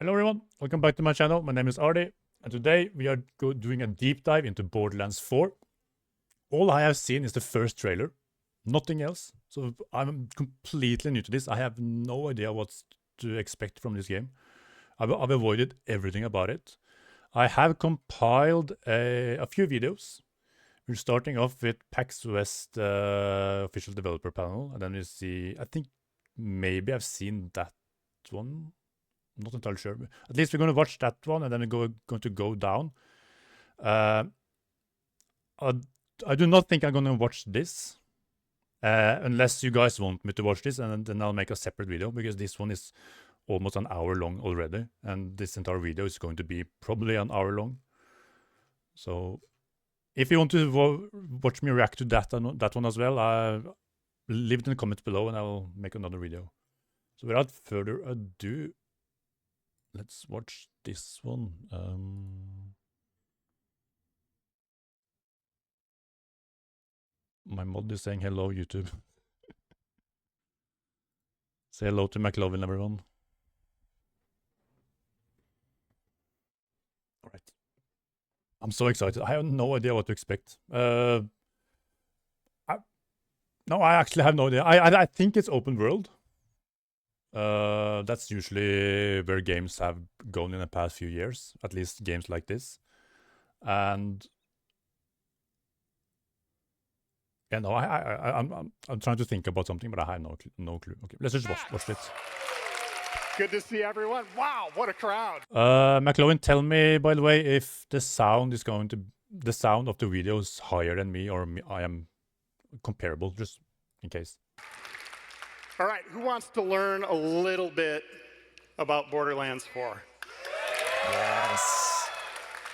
Hello everyone, welcome back to my channel. My name is Artie, and today we are doing a deep dive into Borderlands 4. All I have seen is the first trailer, nothing else. So I'm completely new to this. I have no idea what to expect from this game. I've avoided everything about it. I have compiled a few videos. We're starting off with Pax West official developer panel, and then we see, I think maybe I've seen that one. Not entirely sure. At least we're going to watch that one, and then we're going to go down. I do not think I'm going to watch this, unless you guys want me to watch this, and then I'll make a separate video, because this one is almost an hour long already, and this entire video is going to be probably an hour long. So if you want to watch me react to that one as well, leave it in the comments below, and I'll make another video. So without further ado, let's watch this one. My mod is saying hello, YouTube. Say hello to McLovin, everyone. All right. I'm so excited. I have no idea what to expect. No, I actually have no idea. I think it's open world. That's usually where games have gone in the past few years, at least games like this. And yeah, no, I'm trying to think about something, but I have no clue. Okay, let's just watch it. Good to see everyone. Wow, what a crowd. McLovin, tell me, by the way, if the sound is the sound of the video is higher than me, or I am comparable, just in case. All right, who wants to learn a little bit about Borderlands 4? Yes.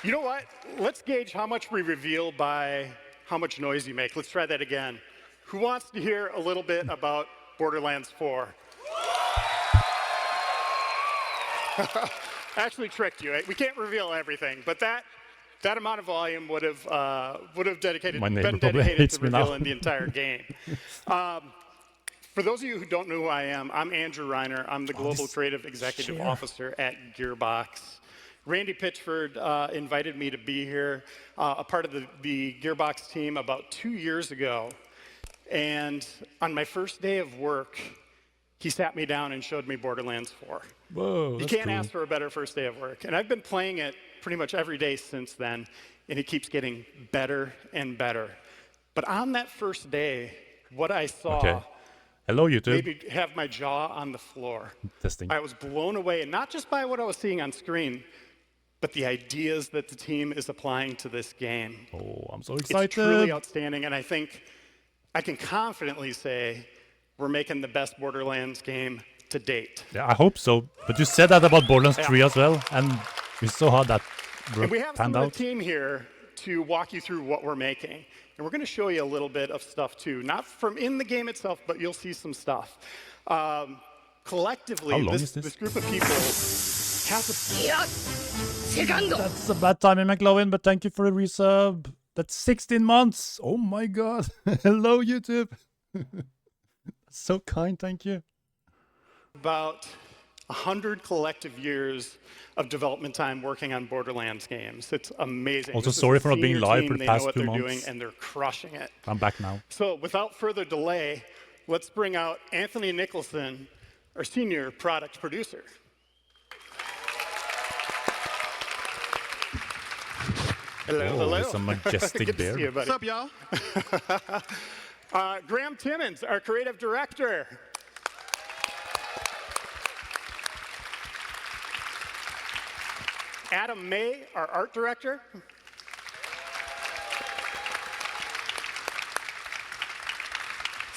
You know what? Let's gauge how much we reveal by how much noise you make. Let's try that again. Who wants to hear a little bit about Borderlands 4? Actually tricked you. We can't reveal everything, but that amount of volume would have been dedicated to revealing the entire game. For those of you who don't know who I am, I'm Andrew Reiner. I'm the Global Creative Executive Officer at Gearbox. Randy Pitchford invited me to be here, a part of the Gearbox team about 2 years ago. And on my first day of work, he sat me down and showed me Borderlands 4. Whoa, you can't ask for a better first day of work. And I've been playing it pretty much every day since then, and it keeps getting better and better. But on that first day, what I saw... Okay. Hello, YouTube. Maybe have my jaw on the floor. Testing. I was blown away, and not just by what I was seeing on screen, but the ideas that the team is applying to this game. Oh, I'm so excited. It's truly outstanding, and I think I can confidently say we're making the best Borderlands game to date. Yeah, I hope so. But you said that about Borderlands 3 as well, and we saw how that and we have some of the team here to walk you through what we're making. And we're going to show you a little bit of stuff, too. Not from in the game itself, but you'll see some stuff. Collectively, this group of people has a... That's a bad timing, McLovin, but thank you for the resub. That's 16 months. Oh, my God. Hello, YouTube. That's so kind. Thank you. About 100 collective years of development time working on Borderlands games. It's amazing. Also, sorry for not being live for the past 2 months. Doing, and they're crushing it. I'm back now. So without further delay, let's bring out Anthony Nicholson, our senior product producer. Hello. It's a majestic bear. Good to see you, buddy. What's up, y'all? Graham Timmons, our creative director. Adam May, our art director.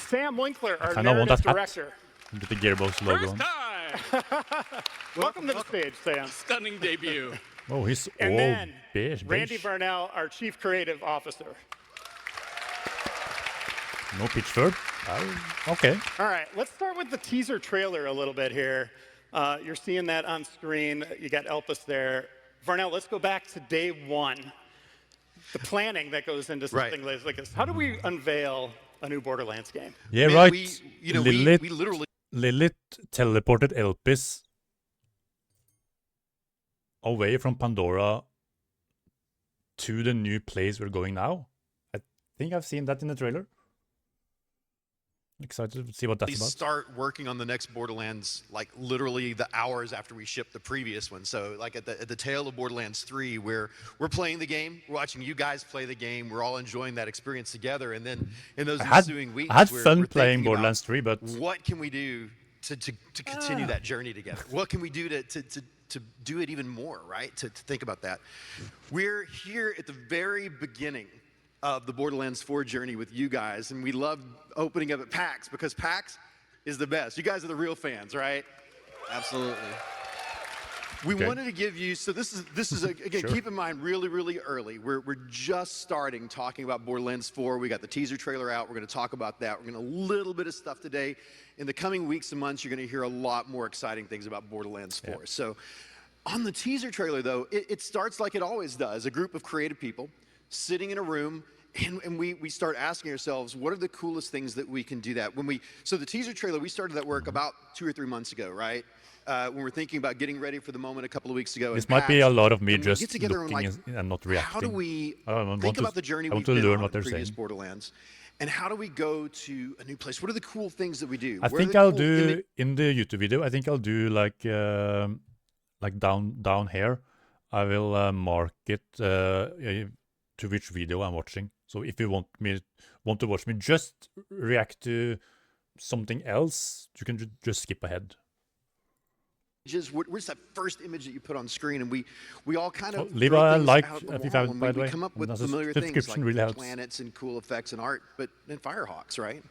Sam Winkler, our narrative director. With the Gearbox logo on. Welcome to the stage, Sam. Stunning debut. Oh, he's and all then beige. Randy Barnell, our chief creative officer. No Pitchford. Okay. All right, let's start with the teaser trailer a little bit here. You're seeing that on screen. You got Elpis there. Varnell, let's go back to day one. The planning that goes into something like this. How do we unveil a new Borderlands game? Yeah, right. We literally... Lilith teleported Elpis away from Pandora to the new place we're going now. I think I've seen that in the trailer. Excited to see what that's We about. start working on the next Borderlands like literally the hours after we ship the previous one. So like at the tail of Borderlands 3, where we're playing the game, we're watching you guys play the game, we're all enjoying that experience together, and then in those ensuing weeks, I had we're fun playing thinking Borderlands about 3, but what can we do to continue that journey together? What can we do to do it even more, right? To think about that. We're here at the very beginning of the Borderlands 4 journey with you guys, and we love opening up at PAX because PAX is the best. You guys are the real fans, right? Absolutely. We wanted to give you, so this is again, Sure. keep in mind, really early. We're just starting talking about Borderlands 4. We got the teaser trailer out. We're going to talk about that. We're going to a little bit of stuff today. In the coming weeks and months, you're going to hear a lot more exciting things about Borderlands 4. Yeah. So on the teaser trailer, though, it starts like it always does. A group of creative people sitting in a room, and we start asking ourselves, what are the coolest things that we can do that? So the teaser trailer, we started that work about 2 or 3 months ago, right? When we're thinking about getting ready for the moment a couple of weeks ago. this might be a lot of me and we just get together and looking like, and not reacting. how do we I want think to- about the journey I want we've to been learn on what in they're previous saying. Borderlands, and how do we go to a new place? What are the cool things that we do? I What are think the I'll cool do in the YouTube video. I think I'll do like down here. I will mark it to which video I'm watching. So if you want to watch me just react to something else, you can just skip ahead. Where's that first image that you put on screen? And we all kind of leave throw a things like out the if you wall, haven't, and by the we way. come up with That's a familiar things subscription like really helps. planets and cool effects and art, but then Firehawks, right?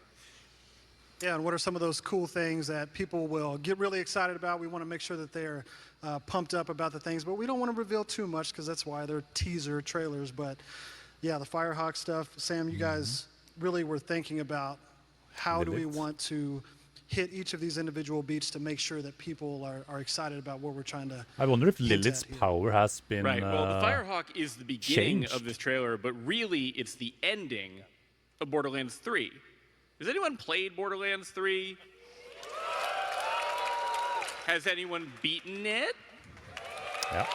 Yeah, and what are some of those cool things that people will get really excited about? We want to make sure that they're pumped up about the things, but we don't want to reveal too much because that's why they're teaser trailers. But yeah, the Firehawk stuff, Sam, you guys really were thinking about how do we Lilith. want to hit each of these individual beats to make sure that people are excited about what we're trying to. I wonder if hint Lilith's at here. power has been Right. Well, the Firehawk is the beginning changed. of this trailer, but really it's the ending of Borderlands 3. Has anyone played Borderlands 3? Has anyone beaten it?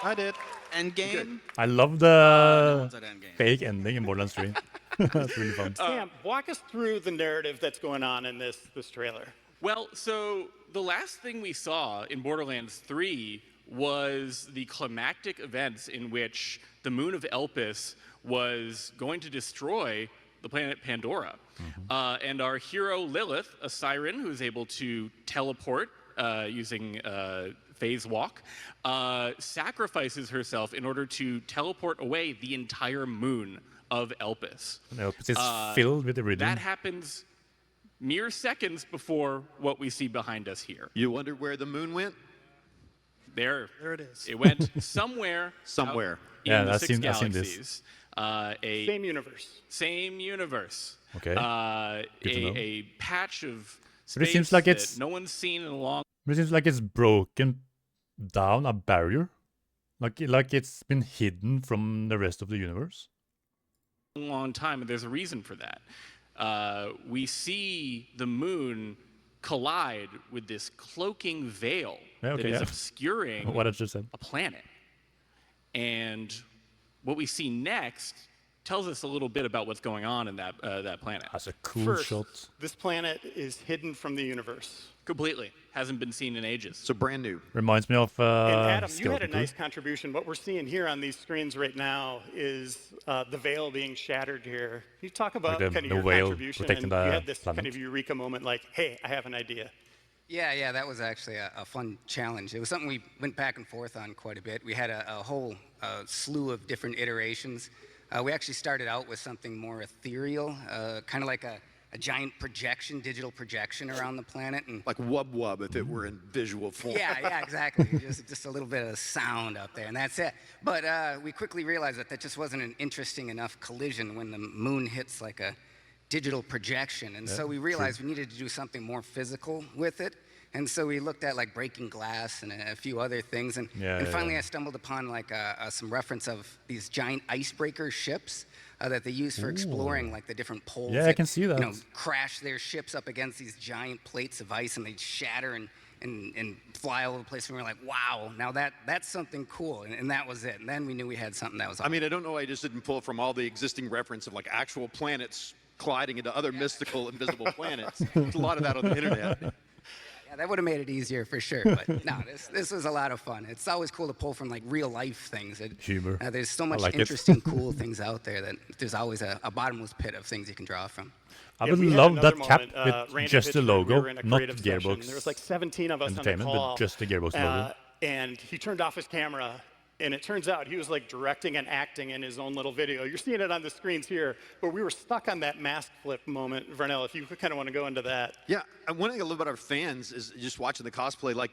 I did. Endgame? I love No the one's at Endgame. fake ending in Borderlands 3. That's really fun. Sam, walk us through the narrative that's going on in this trailer. Well, so the last thing we saw in Borderlands 3 was the climactic events in which the moon of Elpis was going to destroy the planet Pandora. And our hero Lilith, a siren who is able to teleport using phase walk, sacrifices herself in order to teleport away the entire moon of Elpis. No, it's filled with iridium. That happens mere seconds before what we see behind us here. You wondered where the moon went? There There it is. it went somewhere. Somewhere. out Yeah, in the I've six seen- I've seen this. galaxies. A Same universe. same universe. Okay. Good to know. A patch of But it space seems like that it's- no one's seen in a long But it seems like it's broken down a barrier. Like it's been hidden from the rest of the universe. time, and there's a reason for that. We see the moon collide with this cloaking veil Yeah, okay, that is yeah. obscuring What I just said. a planet. And what we see next tells us a little bit about what's going on in that planet. That's a cool First, shot. this planet is hidden from the universe. Completely. Hasn't been seen in ages. So brand new. Reminds me of And Adam, you had a Skeleton Crew. nice contribution. What we're seeing here on these screens right now is the veil being shattered here. Can you talk about the- kind of the your whale contribution? protecting And you the had this kind planet. of eureka moment like, hey, I have an idea. Yeah, that was actually a fun challenge. It was something we went back and forth on quite a bit. We had a whole slew of different iterations. We actually started out with something more ethereal, kind of like a giant projection, digital projection around the planet. And Like Wub Wub if it were in visual form. yeah, exactly. just a little bit of sound up there, and that's it. But we quickly realized that just wasn't an interesting enough collision when the moon hits like a digital projection. And so we realized we needed to do something more physical with it. And so we looked at like breaking glass and a few other things. And finally I stumbled upon like some reference of these giant icebreaker ships that they use for exploring like the different poles. Yeah, I can see that. You know, crash their ships up against these giant plates of ice and they shatter and and fly all over the place. And we were like, wow, now that's something cool. And that was it. And then we knew we had something that was awesome. I mean, I don't know why I just didn't pull from all the existing reference of like actual planets colliding into other mystical invisible planets. There's a lot of that on the internet. Yeah, that would have made it easier for sure. But no, this was a lot of fun. It's always cool to pull from like real life things. Humor. There's so much like interesting, cool things out there that there's always a bottomless pit of things you can draw from. I would love that cap with just the logo, not Gearbox. There was like 17 of us on the Entertainment, call, but just the Gearbox logo. and he turned off his camera. And it turns out he was like directing and acting in his own little video. You're seeing it on the screens here, but we were stuck on that mask flip moment. Vernell, if you kind of want to go into that. Yeah, one thing I love about our fans is just watching the cosplay. Like,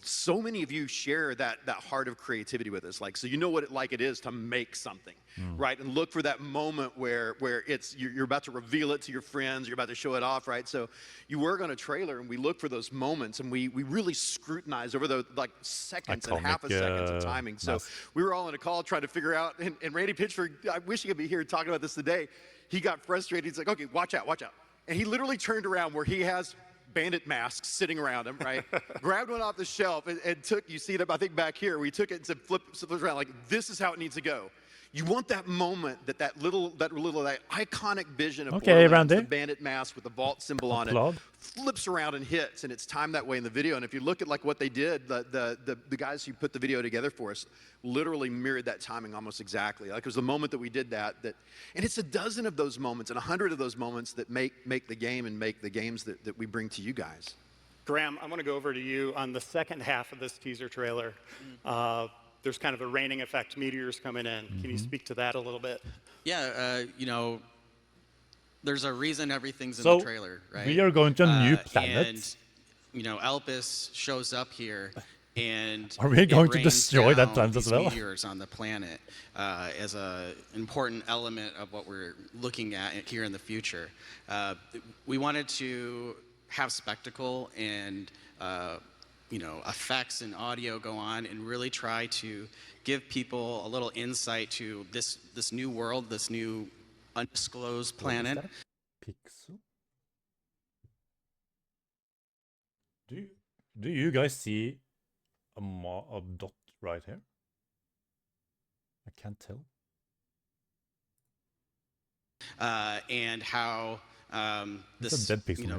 so many of you share that heart of creativity with us. Like, so you know what it is to make something, right? And look for that moment where it's you're about to reveal it to your friends, you're about to show it off, right? So you work on a trailer, and we look for those moments, and we really scrutinize over the like seconds and half a seconds of timing. So we were all in a call trying to figure out, and Randy Pitchford, I wish he could be here talking about this today. He got frustrated. He's like, okay, watch out, watch out. And he literally turned around where he has bandit masks sitting around him, right? Grabbed one off the shelf and took, you see it, I think back here, we took it and said, flip it around, like, this is how it needs to go. You want that moment, that iconic vision of the bandit mask with the vault symbol on it, flips around and hits, and it's timed that way in the video. And if you look at like what they did, the guys who put the video together for us literally mirrored that timing almost exactly. Like, it was the moment that we did that, and it's a dozen of those moments and 100 of those moments that make the game and make the games that we bring to you guys. Graham, I want to go over to you on the second half of this teaser trailer. There's kind of a raining effect, meteors coming in. Can you speak to that a little bit? Yeah, you know, there's a reason everything's in the trailer, right? We are going to a new planet. And, you know, Elpis shows up here, and are we going to destroy that planet as well? Meteors on the planet as an important element of what we're looking at here in the future. We wanted to have spectacle and you know, effects and audio go on, and really try to give people a little insight to this new world, this new undisclosed planet. Pixel? Do you guys see a dot right here? I can't tell. And how this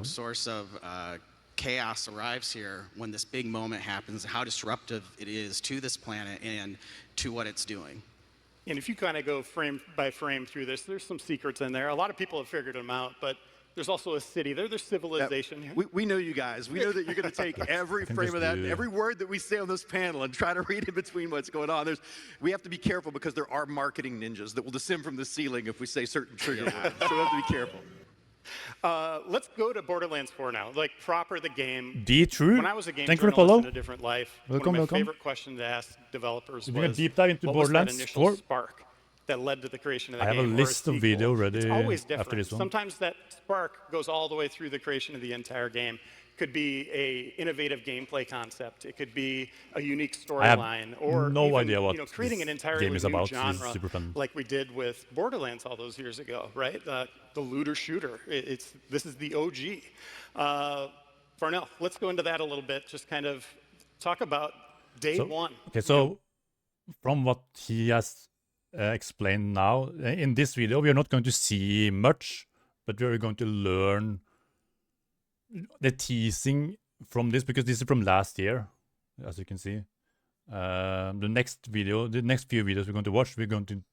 source of chaos arrives here when this big moment happens, how disruptive it is to this planet and to what it's doing. And if you kind of go frame by frame through this, there's some secrets in there. A lot of people have figured them out, but there's also a city. There's civilization. We know you guys. We know that you're going to take every frame of that, every word that we say on this panel, and try to read in between what's going on. We have to be careful because there are marketing ninjas that will descend from the ceiling if we say certain trigger words. So we have to be careful. Let's go to Borderlands 4 now. Like, proper the game. True. When I was a game journalist in a different life, one of my favorite questions to ask developers was, we're going to deep dive into what Borderlands was that initial 4? Spark that led to the creation of the game? I have a list of video ready it's always different. after this one. Sometimes that spark goes all the way through the creation of the entire game. It could be a innovative gameplay concept. It could be a unique storyline, or no idea what creating an entirely game is new about. genre, super fun. like we did with Borderlands all those years ago, right? The looter shooter. This is the OG. Farnell, let's go into that a little bit. Just kind of talk about day one. Okay, so from what he has explained now, in this video, we are not going to see much, but we are going to learn the teasing from this, because this is from last year, as you can see. The next few videos we're going to watch, we're going to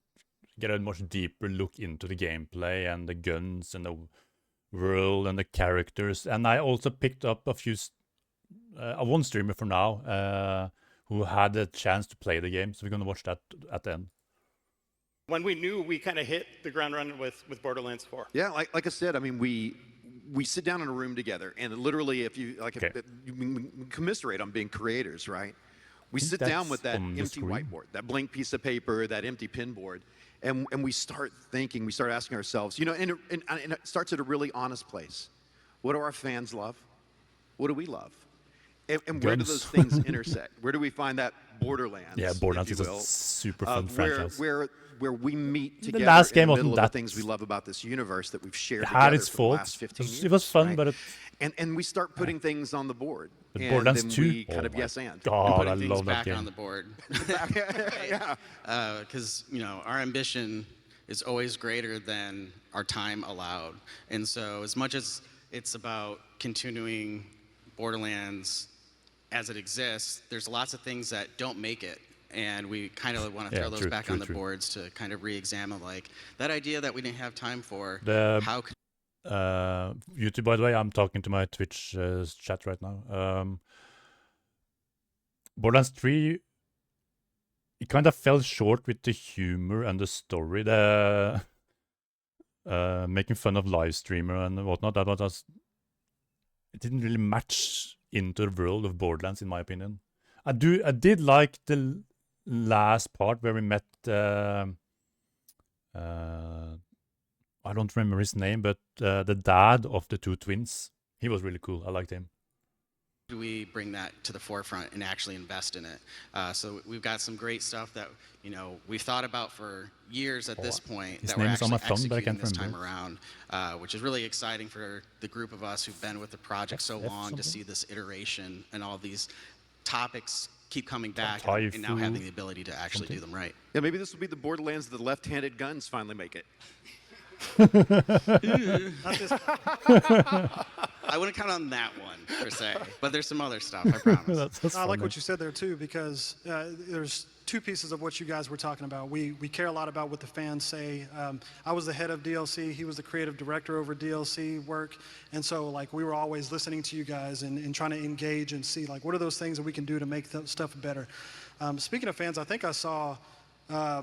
get a much deeper look into the gameplay and the guns and the world and the characters. And I also picked up a few, one streamer for now, who had a chance to play the game. So we're going to watch that at the end. When we knew, we kind of hit the ground running with Borderlands 4. Yeah, like I said, I mean, we sit down in a room together, and literally, if you we commiserate on being creators, right? We sit down with that empty whiteboard, that blank piece of paper, that empty pinboard, and we start thinking, we start asking ourselves, you know, and it starts at a really honest place. What do our fans love? What do we love? And where do those things intersect? Where do we find that Borderlands? Yeah, Borderlands if is you will, a super fun franchise. where we meet together last game in the wasn't middle of that- the things we love about this universe that we've shared It had together its for the faults. last 15 years. It was fun, right? but it, and we start putting things on the board. but And Borderlands then 2, we kind oh of my yes and. God, Putting I things love that back game. on the board. Yeah. Because our ambition is always greater than our time allowed. And so as much as it's about continuing Borderlands as it exists, there's lots of things that don't make it. And we kind of want to throw those back on the boards to kind of re-examine, like, that idea that we didn't have time for, how could... YouTube, by the way, I'm talking to my Twitch chat right now. Borderlands 3, it kind of fell short with the humor and the story. The making fun of live streamer and whatnot, it didn't really match into the world of Borderlands, in my opinion. I did like the last part where we met I don't remember his name, but the dad of the two twins. He was really cool. I liked him. We bring that to the forefront and actually invest in it. So we've got some great stuff that we've thought about for years at this point His that we're name is on actually my phone, but I executing can't this time remember. around, which is really exciting for the group of us who've been with the project so long to see this iteration and all these topics keep coming back and now having the ability to actually do them right. Yeah, maybe this will be the Borderlands that the left-handed guns finally make it. I wouldn't count on that one, per se, but there's some other stuff, I promise. That's I like what you said there, too, because there's two pieces of what you guys were talking about. We care a lot about what the fans say. I was the head of DLC. He was the creative director over DLC work. And so, like, we were always listening to you guys and trying to engage and see, like, what are those things that we can do to make stuff better. Speaking of fans, I think I saw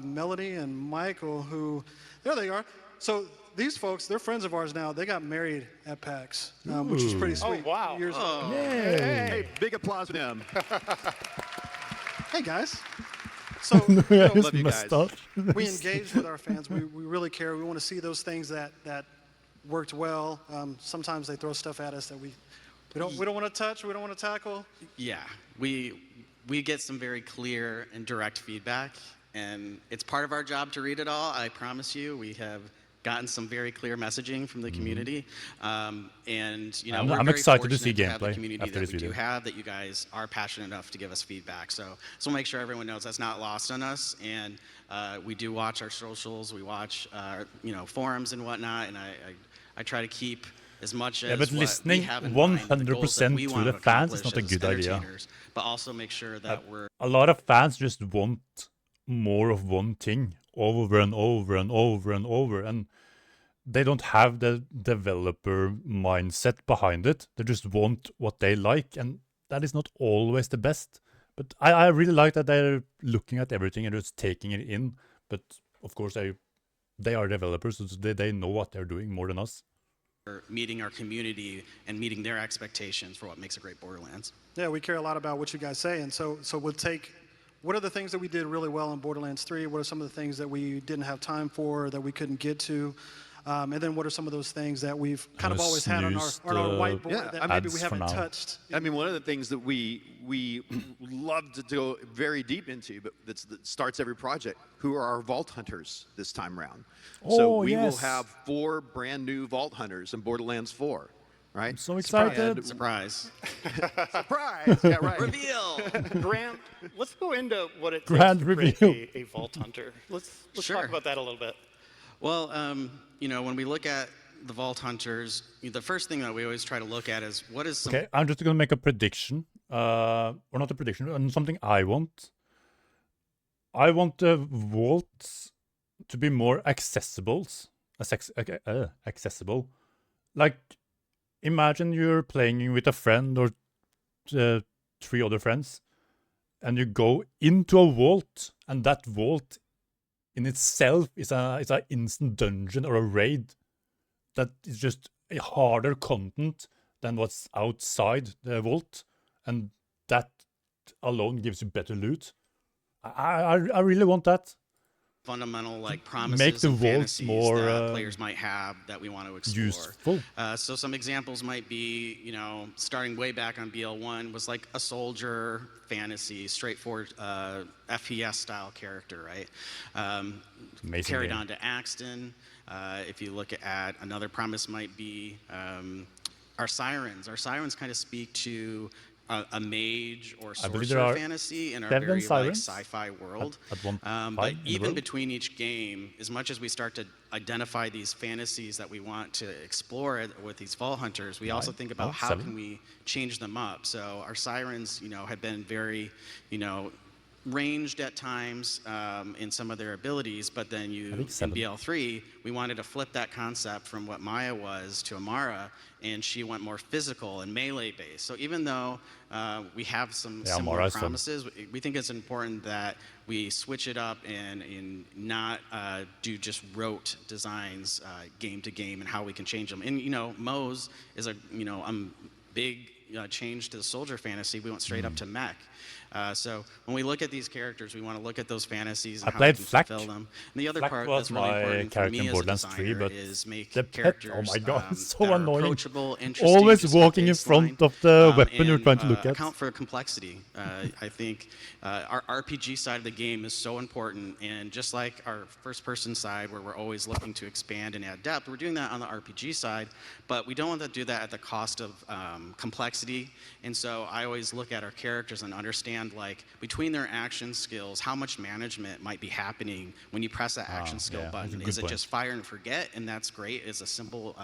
Melody and Michael, who, there they are. So these folks, they're friends of ours now. They got married at PAX, which is pretty sweet. Oh, wow. Years ago. Hey, big applause for them. Hey, guys. So Love you guys. we engage with our fans. We really care. We want to see those things that worked well. Sometimes they throw stuff at us that we don't want to touch. We don't want to tackle. Yeah, we get some very clear and direct feedback, and it's part of our job to read it all. I promise you, we have gotten some very clear messaging from the community, and we're I'm very excited to see fortunate to have the gameplay community after that this we video. do have, that you guys are passionate enough to give us feedback. So we'll make sure everyone knows that's not lost on us, and we do watch our socials, we watch forums and whatnot, and I try to keep as much as but what listening we have in mind, the goals that 100% we to want the fans is accomplish not a as good idea. entertainers, but also make sure that we're A lot of fans just want more of one thing over and over and over and over, and they don't have the developer mindset behind it. They just want what they like, and that is not always the best. But I really like that they're looking at everything and just taking it in. But of course, they are developers, so they know what they're doing more than us. meeting our community and meeting their expectations for what makes a great Borderlands. Yeah, we care a lot about what you guys say, and so we'll take. What are the things that we did really well in Borderlands 3? What are some of the things that we didn't have time for, that we couldn't get to? And then what are some of those things that we've kind of always had on our whiteboard that maybe we haven't touched? I mean, one of the things that we love to go very deep into, but that starts every project, who are our Vault Hunters this time around. So we will have 4 brand new Vault Hunters in Borderlands 4. Right? I'm so excited. Surprise. Surprise! Yeah, right. Reveal! Grant, let's go into what it Grand takes to create reveal. a Vault Hunter. Let's Sure. talk about that a little bit. Well, when we look at the Vault Hunters, the first thing that we always try to look at is what is some... Okay, I'm just going to make a prediction. Or not a prediction, something I want. I want the vaults to be more accessible. Accessible. Like, imagine you're playing with a friend or 3 other friends, and you go into a vault, and that vault in itself is a instant dungeon or a raid that is just a harder content than what's outside the vault, and that alone gives you better loot. I really want that. fundamental like promises make the and worlds fantasies more that players might have that we want to explore. useful. So some examples might be, you know, starting way back on BL1 was like a soldier fantasy, straightforward FPS style character, right? Carried on to Axton. If you look at another promise might be our sirens. Our sirens kind of speak to a mage or sorcerer fantasy in our very like sci-fi world. But even between each game, as much as we start to identify these fantasies that we want to explore with these Vault Hunters, we also think about how can we change them up. So our sirens, you know, have been very, you know, ranged at times in some of their abilities, but then in BL3, we wanted to flip that concept from what Maya was to Amara, and she went more physical and melee based. So even though we have some similar promises, we think it's important that we switch it up and not do just rote designs game to game and how we can change them. And you know, Moe's is a big change to the soldier fantasy. We went straight up to mech. So when we look at these characters, we want to look at those fantasies and how we can fulfill them. And the other part that's really important for me as a designer is make characters approachable, interesting, always walking in front of the weapon you're trying to look at. Account for complexity. I think our RPG side of the game is so important, and just like our first-person side, where we're always looking to expand and add depth, we're doing that on the RPG side, but we don't want to do that at the cost of complexity. And so I always look at our characters and understand, like, between their action skills, how much management might be happening when you press that action skill button. Is it just fire and forget, and that's great, it's a simple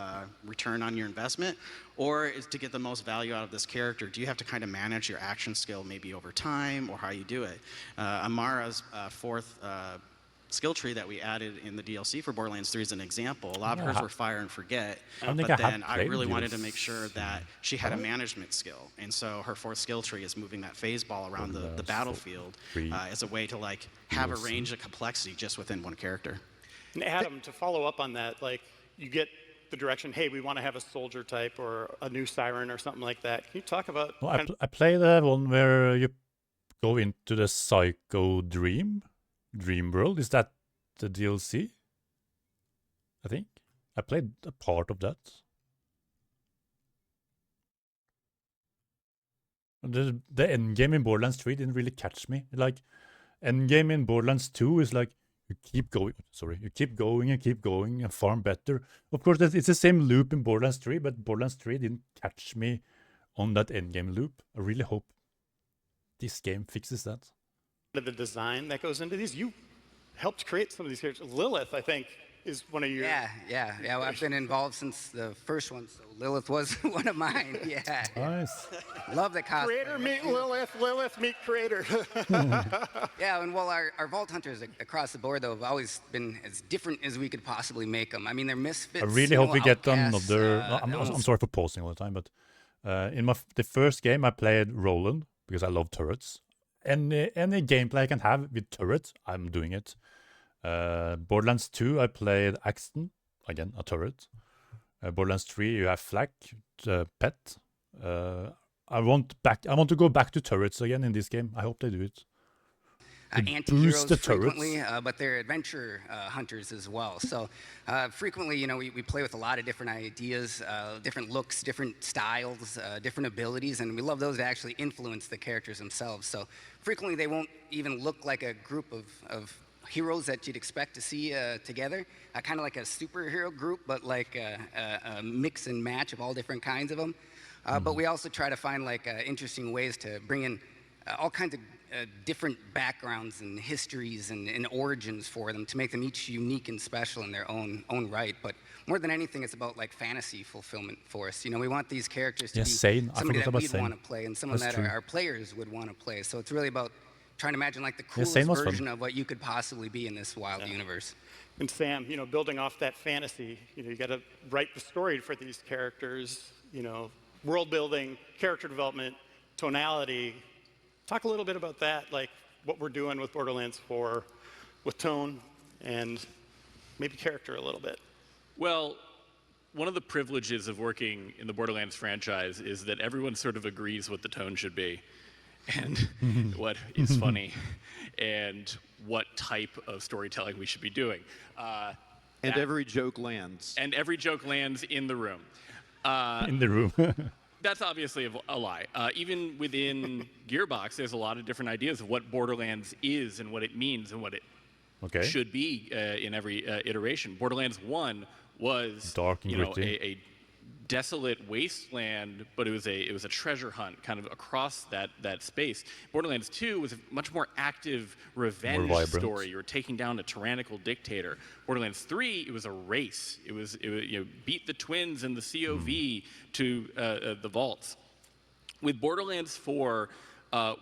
return on your investment? Or is to get the most value out of this character, do you have to kind of manage your action skill maybe over time, or how you do it? Amara's fourth skill tree that we added in the DLC for Borderlands 3 is an example. A lot of hers were fire and forget, but then I really wanted to make sure that she had a management skill. And so her fourth skill tree is moving that phase ball around the battlefield as a way to like have a range of complexity just within one character. And Adam, to follow up on that, like you get the direction, hey, we want to have a soldier type or a new siren or something like that. Can you talk about... Well, I play the one where you go into the Psycho Dream world. Is that the DLC? I think I played a part of that. The end game in Borderlands 3 didn't really catch me. Like, end game in Borderlands 2 is like you keep going. Sorry, you keep going and farm better. Of course, it's the same loop in Borderlands 3, but Borderlands 3 didn't catch me on that end game loop. I really hope this game fixes that. The design that goes into these, you helped create some of these characters. Lilith, I think, is one of your... Yeah. Well, I've been involved since the first one, so Lilith was one of mine. Yeah. Nice. Love the cosplay. Creator meet Lilith, Lilith meet creator. Yeah, and well, our Vault Hunters across the board, though, have always been as different as we could possibly make them. I mean, they're misfits. I really hope we get another... I'm sorry for pausing all the time, but in the first game, I played Roland because I love turrets. Any gameplay I can have with turrets, I'm doing it. Borderlands 2, I played Axton, again, a turret. Borderlands 3, you have Flak, pet. I want to go back to turrets again in this game. I hope they do it. Anti-heroes frequently, but they're adventure hunters as well. So frequently, you know, we play with a lot of different ideas, different looks, different styles, different abilities, and we love those to actually influence the characters themselves. So frequently, they won't even look like a group of heroes that you'd expect to see together, kind of like a superhero group, but like a mix and match of all different kinds of them. But we also try to find like interesting ways to bring in all kinds of different backgrounds and histories and origins for them to make them each unique and special in their own right. But more than anything, it's about like fantasy fulfillment for us. You know, we want these characters to be somebody that we'd want to play and someone that our players would want to play. So it's really about trying to imagine like the coolest version of what you could possibly be in this wild universe. And Sam, you know, building off that fantasy, you know, you got to write the story for these characters, you know, world building, character development, tonality. Talk a little bit about that, like what we're doing with Borderlands 4, with tone and maybe character a little bit. Well, one of the privileges of working in the Borderlands franchise is that everyone sort of agrees what the tone should be and what is funny. and what type of storytelling we should be doing. And every joke lands. And every joke lands in the room. In the room. That's obviously a lie. Even within Gearbox, there's a lot of different ideas of what Borderlands is and what it means and what it should be in every iteration. Borderlands 1 was dark and gritty. A desolate wasteland, but it was a treasure hunt kind of across that space. Borderlands 2 was a much more active revenge story. You were taking down a tyrannical dictator. Borderlands 3, it was a race. It was beat the twins and the COV to the vaults. With Borderlands 4,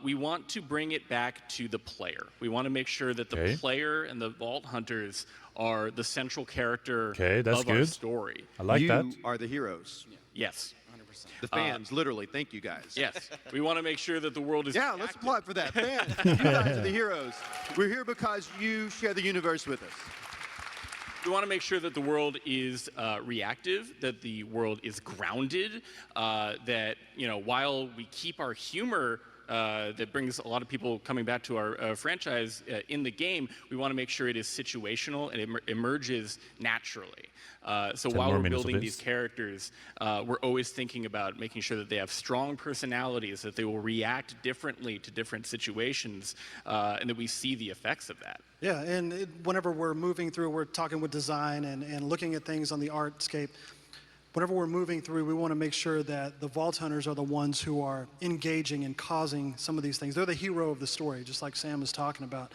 we want to bring it back to the player. We want to make sure that the player and the vault hunters are the central character of our story. I like that. You are the heroes. Yes. 100%. The fans, literally. Thank you guys. Yes. We want to make sure that the world is Yeah, let's applaud for that. Fans, you guys are the heroes. We're here because you share the universe with us. We want to make sure that the world is reactive, that the world is grounded, that while we keep our humor that brings a lot of people coming back to our franchise in the game, we want to make sure it is situational and it emerges naturally. So while we're building these characters, we're always thinking about making sure that they have strong personalities, that they will react differently to different situations, and that we see the effects of that. Yeah, and whenever we're moving through, we're talking with design and looking at things on the artscape. Whenever we're moving through, we want to make sure that the Vault Hunters are the ones who are engaging and causing some of these things. They're the hero of the story, just like Sam was talking about.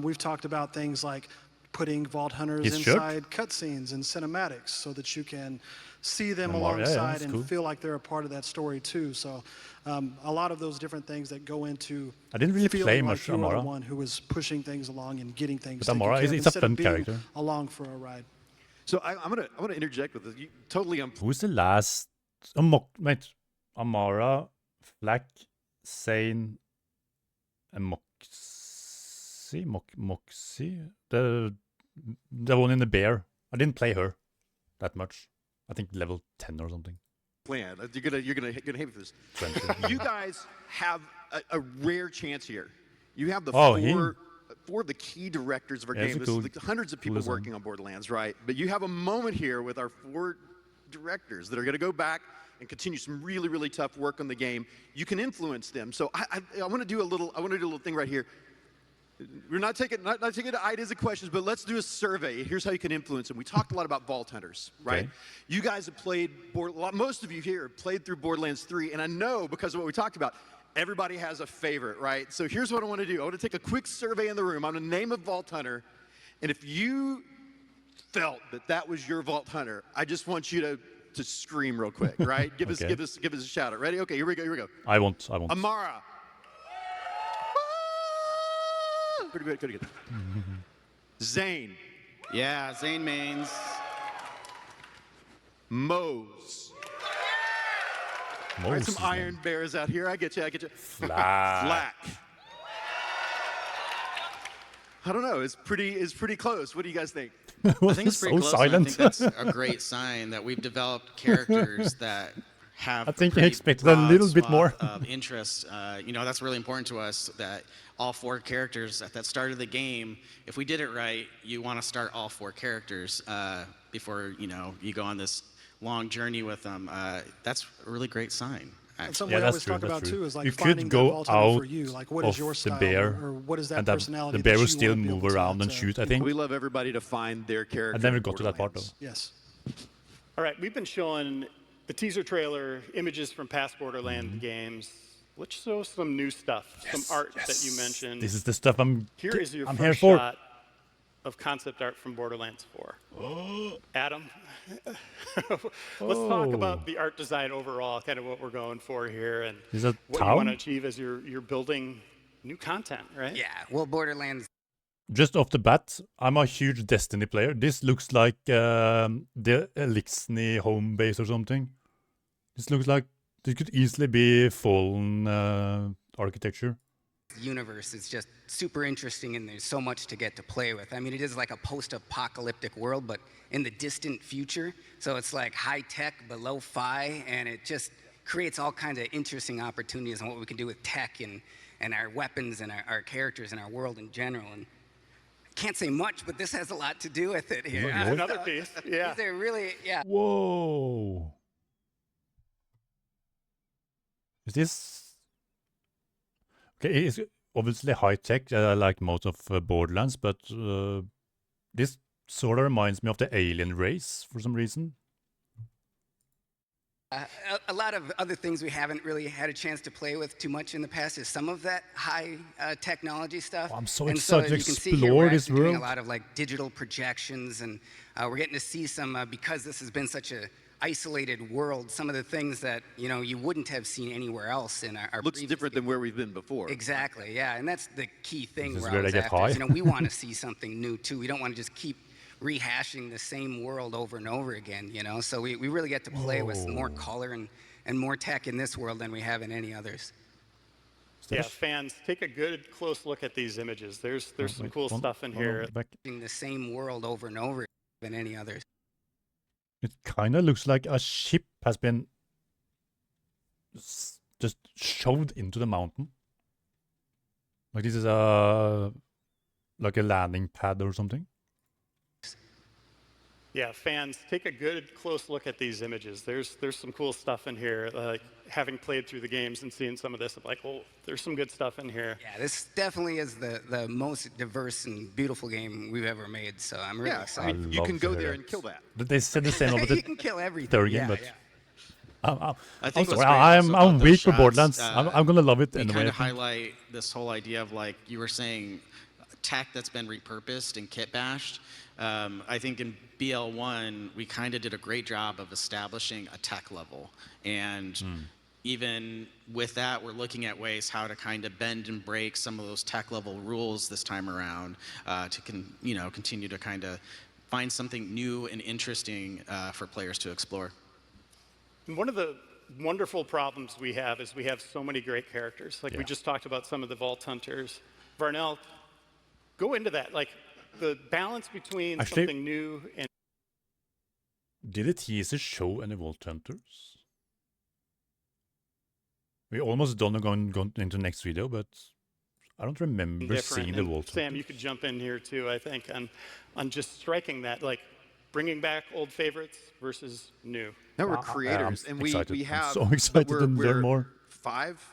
We've talked about things like putting Vault Hunters inside cutscenes and cinematics so that you can see them alongside and feel like they're a part of that story too. So a lot of those different things that go into I didn't really play much Amara. The one who is pushing things along and getting things but Amara is a fun character. Along for a ride. So I'm gonna interject with this. Who's the last? Amara, Flack, Zane, and Moxie. The one in the bear. I didn't play her that much. I think level 10 or something. Plan. You're gonna hate me for this. 20. You guys have a rare chance here. You have the four of the key directors of our game. There's hundreds of people working on Borderlands, right? But you have a moment here with our 4 directors that are going to go back and continue some really, really tough work on the game. You can influence them. So I want to do a little thing right here. We're not taking ideas and questions, but let's do a survey. Here's how you can influence them. We talked a lot about Vault Hunters, right? Okay. You guys have played most of you here have played through Borderlands 3, and I know because of what we talked about. Everybody has a favorite, right? So here's what I want to do. I want to take a quick survey in the room. I'm going to name a Vault Hunter. And if you felt that was your Vault Hunter, I just want you to scream real quick, right? Give us a shout out. Ready? Okay, here we go. I won't. Amara. Pretty good. Zane. Yeah, Zane mains. Mose. All right, some Iron Bears out here. I get you. Flack. I don't know. It's pretty close. What do you guys think? I think it's pretty close. Silent. I think that's a great sign that we've developed characters that have. I think I expected a little bit more of interest. That's really important to us. That all 4 characters at that start of the game. If we did it right, you want to start all 4 characters before you go on this long journey with them. That's a really great sign. Something we always talk about too is like you finding could go out for you. Like what is your style, the bear, or what is that and personality? The bear will still move around and shoot. I think we love everybody to find their character. I never got to that part though. Yes. All right, we've been showing the teaser trailer, images from past Borderlands games. Let's show some new stuff, some art that you mentioned. This is the stuff I'm here here first for. Shot of concept art from Borderlands 4. Adam, let's talk about the art design overall, kind of what we're going for here, and what you want to achieve as you're building new content, right? Yeah, well, Borderlands. Just off the bat, I'm a huge Destiny player. This looks like the Elixni home base or something. This looks like it could easily be Fallen architecture. Universe is just super interesting, and there's so much to get to play with. I mean, it is like a post-apocalyptic world, but in the distant future. So it's like high tech but low-fi, and it just creates all kinds of interesting opportunities on what we can do with tech and and our weapons and our characters and our world in general. And I can't say much, but this has a lot to do with it here. That's another piece. Yeah. These are really, yeah. Whoa. Is this... Okay, it's obviously high tech, like most of Borderlands, but this sort of reminds me of the alien race for some reason. A lot of other things we haven't really had a chance to play with too much in the past is some of that high technology stuff. Oh, I'm so and excited to you can see here, explore we're this actually doing world. a lot of like digital projections, and we're getting to see some because this has been such a isolated world. Some of the things that you wouldn't have seen anywhere else in our Looks different than where we've been before. Exactly, yeah, and that's the key thing. This is where where I was they get after, high. is, we want to see something new too. We don't want to just keep rehashing the same world over and over again. So we really get to play with more color and more tech in this world than we have in any others. Yeah, fans, take a good close look at these images. There's some cool stuff in here. The same world over and over than any others. It kind of looks like a ship has been just shoved into the mountain. Like this is like a landing pad or something. Yeah, fans, take a good close look at these images. There's some cool stuff in here. Like having played through the games and seeing some of this, I'm like, oh, there's some good stuff in here. Yeah, this definitely is the most diverse and beautiful game we've ever made. So I'm really excited. You can go there and kill that. They said the same about the You can kill everything. third game, Yeah, but yeah. I think I'm what's sorry, great also I'm about weak those for shots, Borderlands. I'm gonna love it we anyway. kind of highlight this whole idea of, like you were saying, tech that's been repurposed and kit bashed. I think in BL1 we kind of did a great job of establishing a tech level, and even with that, we're looking at ways how to kind of bend and break some of those tech level rules this time around to continue to kind of find something new and interesting for players to explore. And one of the wonderful problems we have is we have so many great characters. Like we just talked about some of the Vault Hunters. Varnell, go into that. Like the balance between something new and... Did the teaser show any Vault Hunters? We almost done going into next video, but I don't remember seeing the Vault Hunters. Sam, you could jump in here too, I think, on just striking that, like bringing back old favorites versus new. No, we're creators, and we have... I'm so excited to learn more. 5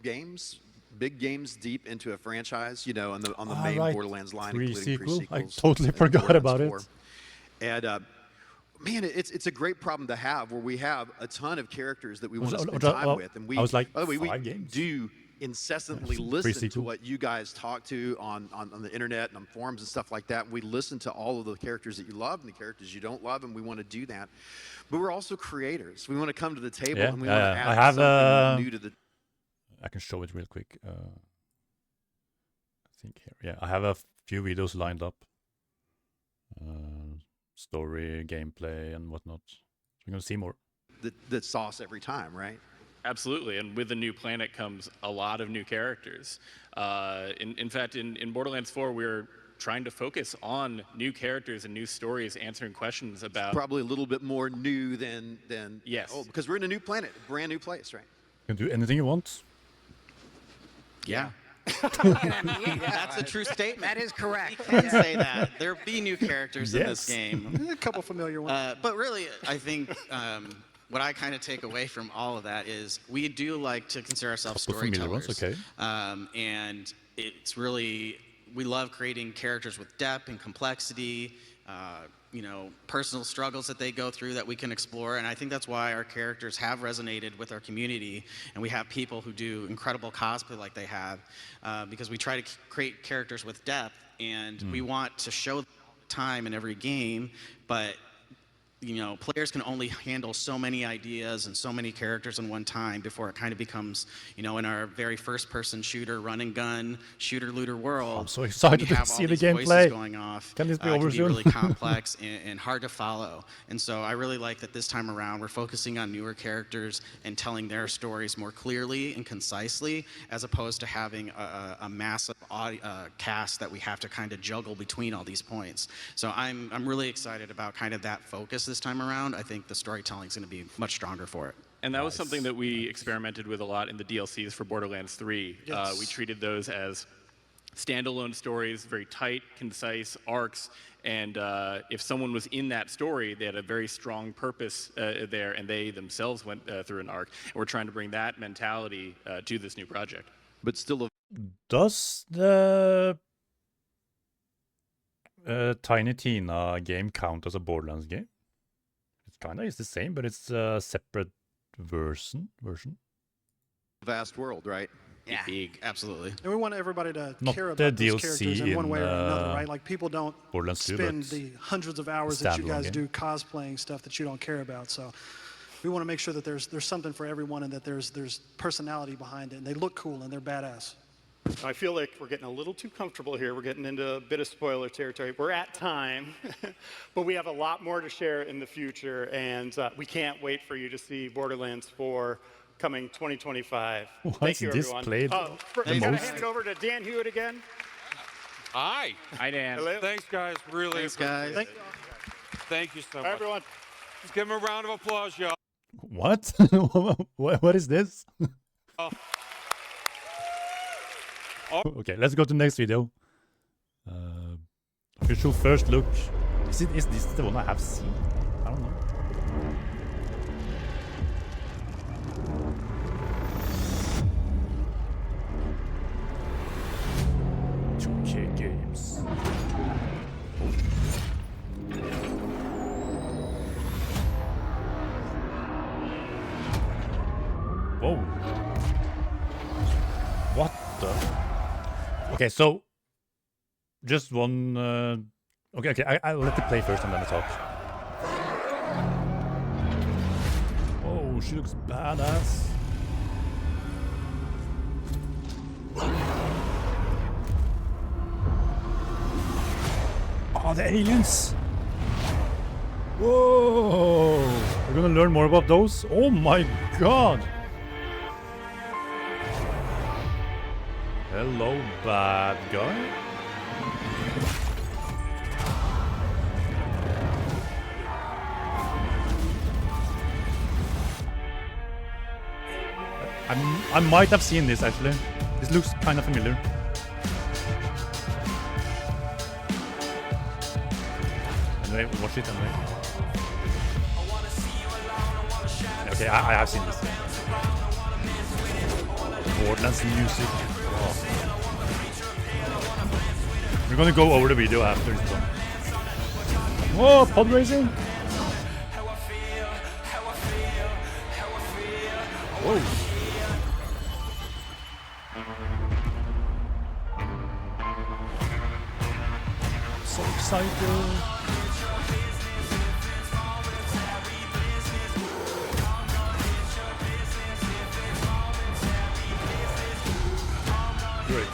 games, big games deep into a franchise, on the main Borderlands line, including pre-sequels. I totally forgot about it. And man, it's a great problem to have, where we have a ton of characters that we want to spend time with, and I was like, by the way, we 5 games. do incessantly listen to what you guys talk to on the internet and on forums and stuff like that. We listen to all of the characters that you love and the characters you don't love, and we want to do that. But we're also creators. We want to come to the table and we want to add something new to the... I can show it real quick. I think here. Yeah, I have a few videos lined up. Story, gameplay, and whatnot. So we're going to see more. The sauce every time, right? Absolutely, and with the new planet comes a lot of new characters. In fact, in Borderlands 4, we're trying to focus on new characters and new stories, answering questions about... It's probably a little bit more new than yes. Oh, because we're in a new planet, a brand new place, right? You can do anything you want. Yeah. That's a true statement. That is correct. You can say that. There'll be new characters in this game. A couple familiar ones. But really, I think what I kind of take away from all of that is we do like to consider ourselves storytellers. Okay. And it's really, we love creating characters with depth and complexity, personal struggles that they go through that we can explore. And I think that's why our characters have resonated with our community. And we have people who do incredible cosplay like they have, because we try to create characters with depth, and we want to show time in every game, but players can only handle so many ideas and so many characters in one time before it kind of becomes, in our very first-person shooter, run and gun, shooter-looter world. I'm so excited to see the gameplay. Going off. Can this be over soon? soon? Really complex and hard to follow. And so I really like that this time around we're focusing on newer characters and telling their stories more clearly and concisely, as opposed to having a massive cast that we have to kind of juggle between all these points. So I'm really excited about kind of that focus this time around. I think the storytelling is going to be much stronger for it. And that was something that we experimented with a lot in the DLCs for Borderlands 3. Yes. We treated those as standalone stories, very tight, concise arcs, and if someone was in that story, they had a very strong purpose there, and they themselves went through an arc. And we're trying to bring that mentality to this new project. But still, Does the Tiny Tina game count as a Borderlands game? It kind of is the same, but it's a separate version. vast world, right? Yeah. Big, absolutely. And we want everybody to Not care the about those DLC characters in one way or another, in, right? Like people don't Borderlands 2, spend but the hundreds of hours that you standalone guys game. do cosplaying stuff that you don't care about. So we want to make sure that there's something for everyone and that there's personality behind it, and they look cool and they're badass. I feel like we're getting a little too comfortable here. We're getting into a bit of spoiler territory. We're at time, but we have a lot more to share in the future, and we can't wait for you to see Borderlands 4 coming 2025. Why Thank is you, this everyone. played I the gotta most? hand it over to Dan Hewitt again. Hi. Hi, Dan. Hello. Thanks, guys. Really Thanks, guys. Thank Thank you so Hi, much. everyone. Let's give them a round of applause, y'all. What? What is this? Okay, let's go to the next video. Official first look. Is this the one I have seen? I don't know. $2K games. Whoa. What the? Okay, so just one. Okay. I'll let it play first and then I talk. Oh, she looks badass. Oh, the aliens! Whoa! We're gonna learn more about those. Oh my god! Hello, bad guy. I might have seen this actually. This looks kind of familiar. Anyway, watch it anyway. Okay, I have seen this. Borderlands music. Oh. We're gonna go over the video after it's done. Whoa, pod racing! Whoa! So excited! Great.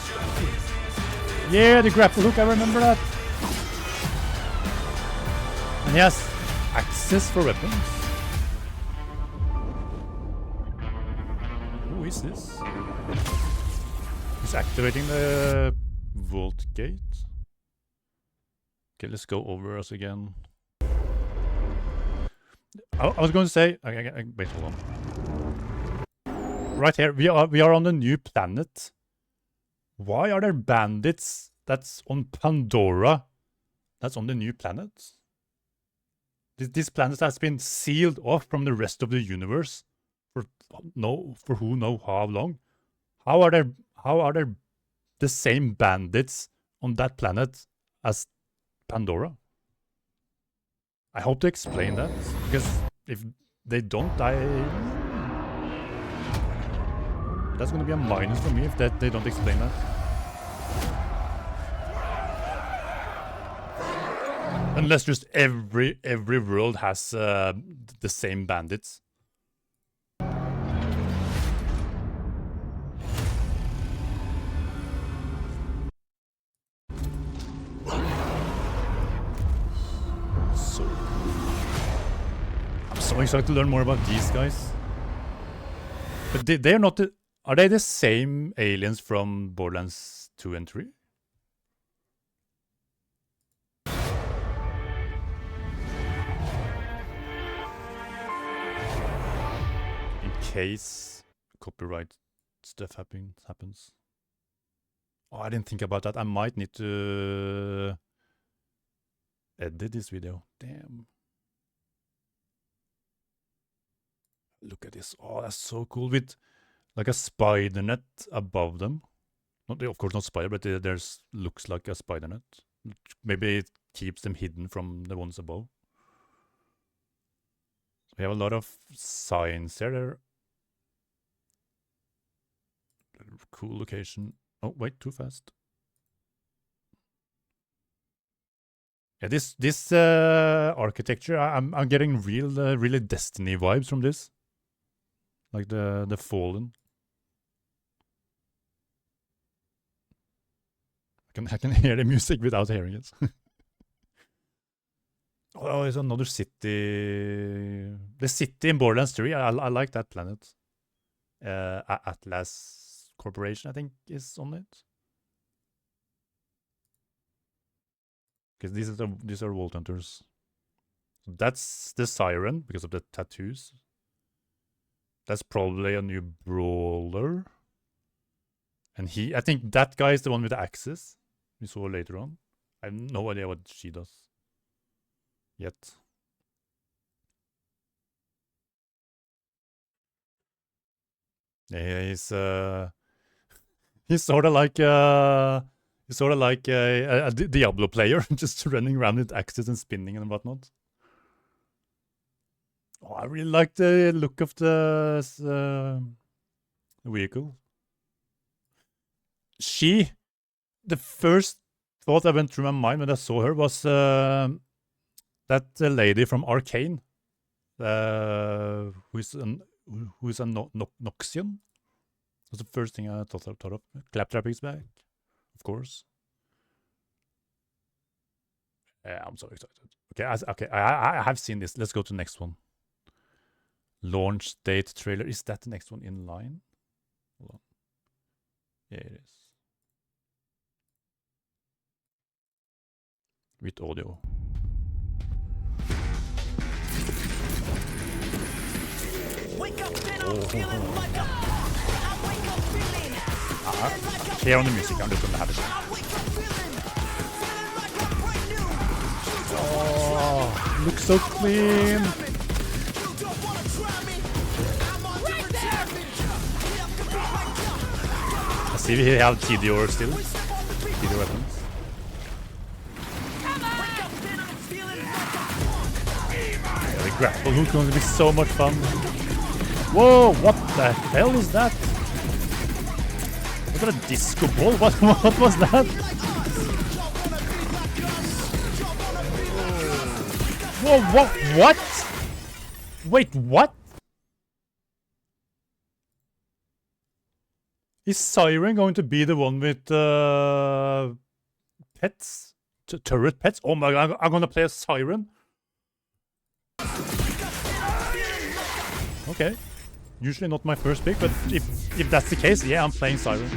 Yeah, the grapple hook, I remember that. And he has access for weapons. Who is this? He's activating the vault gate. Okay, let's go over us again. I was going to say, wait, hold on. Right here, we are on a new planet. Why are there bandits that's on Pandora? That's on the new planet? This planet has been sealed off from the rest of the universe for who know how long. How are there the same bandits on that planet as Pandora? I hope to explain that, because if they don't, that's going to be a minus for me if they don't explain that. Unless just every world has the same bandits. So I'm so excited to learn more about these guys. But they're not the... Are they the same aliens from Borderlands 2 and 3? case copyright stuff happens. Oh, I didn't think about that. I might need to edit this video. Damn. Look at this. Oh, that's so cool. With like a spider net above them. Not, of course, not spider, but there's looks like a spider net. Maybe it keeps them hidden from the ones above. So we have a lot of signs here. Cool location. Oh, wait, too fast. Yeah, this architecture, I'm getting really Destiny vibes from this. Like the Fallen. I can hear the music without hearing it. Oh, there's another city. The city in Borderlands 3. I like that planet. Atlas Corporation, I think, is on it. Because these are Vault Hunters. So that's the Siren because of the tattoos. That's probably a new brawler. And I think that guy is the one with the axes we saw later on. I have no idea what she does yet. Yeah, he's sort of like a Diablo player, just running around with axes and spinning and whatnot. Oh, I really like the look of the vehicle. The first thought that went through my mind when I saw her was that lady from Arcane, who's a Noxian. That's the first thing I thought of. Claptrap is back, of course. Yeah, I'm so excited. Okay, I have seen this. Let's go to the next one. Launch date trailer. Is that the next one in line? Hold on. Yeah, it is. With audio. Wake up and I'm feeling like a Here on the music, I'm just gonna have it. Oh, looks so clean. I see we have TDR still. TDR weapons. Yeah, the grapple hook is going to be so much fun. Whoa, what the hell is that? Was that a disco ball? What was that? Whoa, what? Wait, what? Is Siren going to be the one with pets? Turret pets? Oh my god, I'm gonna play a Siren? Okay. Usually not my first pick, but if that's the case, yeah, I'm playing Siren.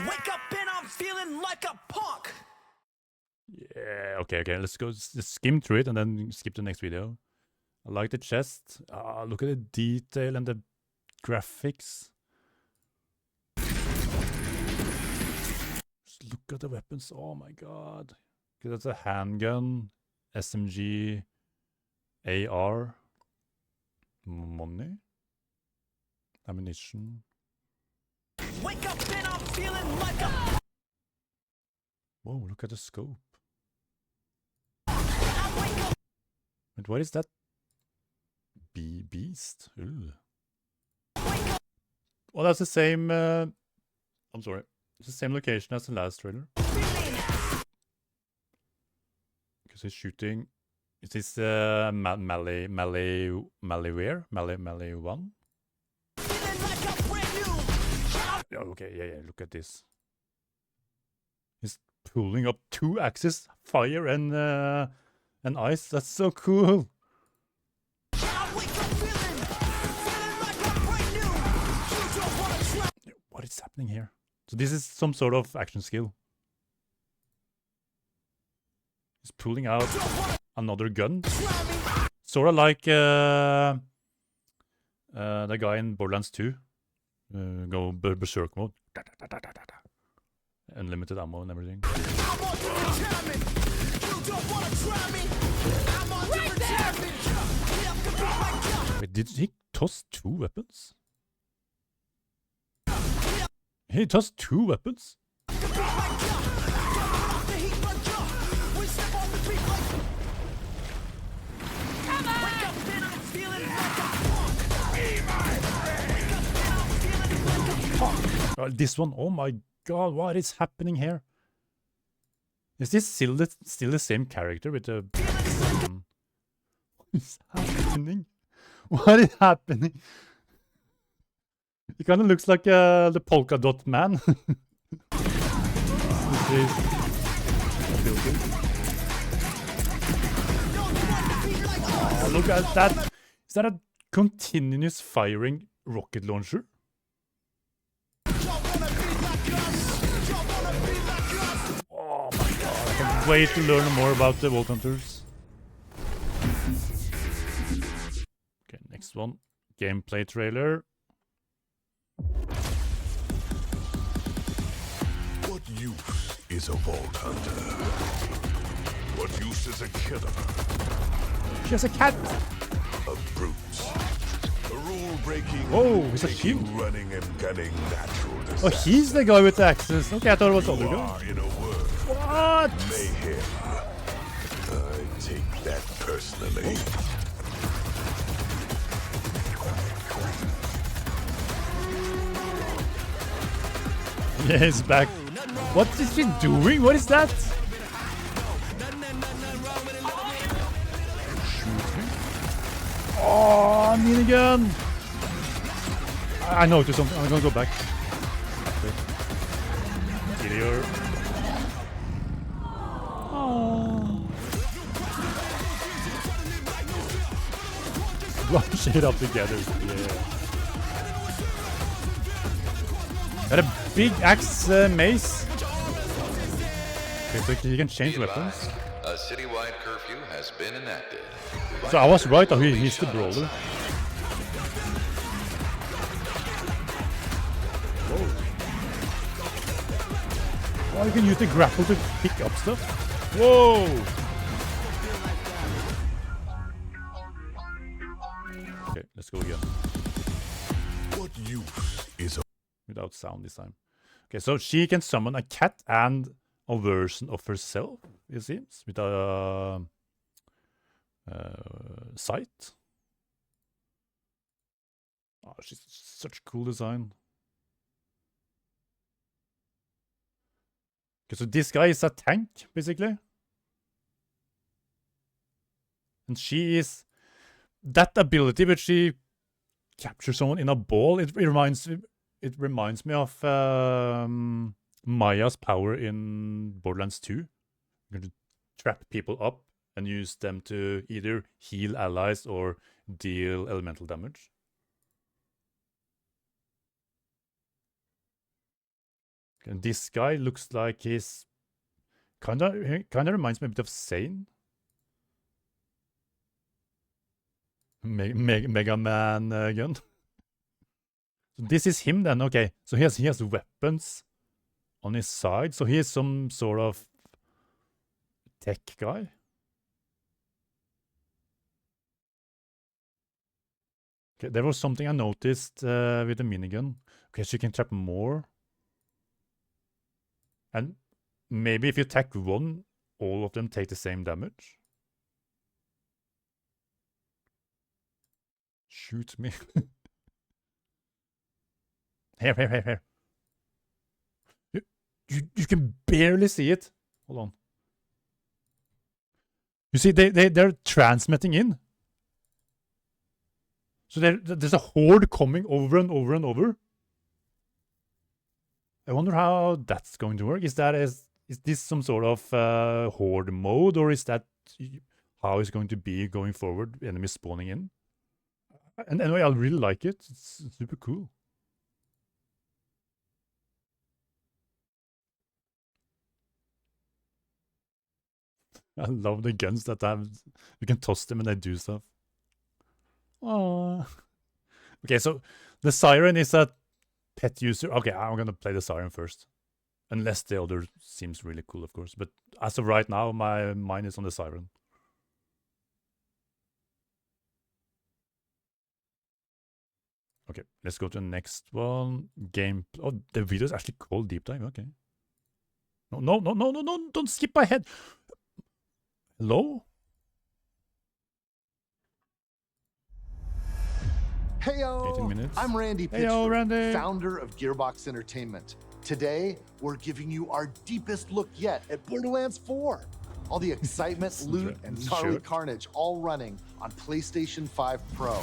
Wake up and I'm feeling like a punk. Yeah, okay, let's skim through it and then skip the next video. I like the chest. Look at the detail and the graphics. Just look at the weapons. Oh my god. Okay, that's a handgun, SMG, AR, money, ammunition. Wake up and I'm feeling like a... Whoa, look at the scope. Wait, what is that? Beast? Ooh. Well, that's the same... I'm sorry. It's the same location as the last trailer. Because he's shooting... Is this Melee 1? Oh, okay, yeah, look at this. He's pulling up 2 axes, fire and ice. That's so cool. What is happening here? So this is some sort of action skill. He's pulling out another gun. Sort of like the guy in Borderlands 2. Go berserk mode. Unlimited ammo and everything. Wait, did he toss 2 weapons? He tossed 2 weapons? This one, oh my god, what is happening here? Is this still the same character with the... What is happening? What is happening? It kind of looks like the polka dot man. Oh, look at that. Is that a continuous firing rocket launcher? Oh my god, I can't wait to learn more about the Vault Hunters. Okay, next one. Gameplay trailer. What use is a Vault Hunter? What use is a killer? She has a cat! A brute. A rule-breaking, oh, he's a shield. running and gunning natural disaster. Oh, he's the guy with the axes. Okay, I thought it was the other guy. In a word, What? mayhem. I take that personally. Yeah, he's back. What is he doing? What is that? Oh, minigun! I noticed something. I'm gonna go back. Interior. Oh. Bunch it up together. Yeah. Got a big axe mace. Okay, so you can change weapons. A citywide curfew has been enacted. So I was right, he's the brawler. Whoa. Oh, you can use the grapple to pick up stuff. Whoa! Okay, let's go again. What use is a... Without sound this time. Okay, so she can summon a cat and a version of herself, it seems, with a sight. Oh, she's such a cool design. Okay, so this guy is a tank, basically. And she is that ability which she captures someone in a ball. It reminds me of Maya's power in Borderlands 2. You're going to trap people up and use them to either heal allies or deal elemental damage. And this guy looks like he's kind of reminds me a bit of Sane. Mega Man gun. So this is him then, okay. So he has weapons on his side. So he is some sort of tech guy. Okay, there was something I noticed with the minigun. Okay, so you can trap more. And maybe if you attack one, all of them take the same damage. Shoot me. Here. You can barely see it. Hold on. You see, they're transmitting in. So there's a horde coming over and over and over. I wonder how that's going to work. Is this some sort of horde mode, or is that how it's going to be going forward? Enemies spawning in. And anyway, I really like it. It's super cool. I love the guns that have. You can toss them and they do stuff. Oh. Okay, so the siren is a pet user. Okay, I'm gonna play the siren first. Unless the other seems really cool, of course. But as of right now, my mind is on the siren. Okay, let's go to the next one. Game. Oh, the video is actually called Deep Dive. Okay. No, don't skip ahead. Hello? Heyo! 18 minutes. I'm Randy Pitchford, Heyo, Randy. founder of Gearbox Entertainment. Today, we're giving you our deepest look yet at Borderlands 4. All the excitement, loot, and gnarly carnage all running on PlayStation 5 Pro.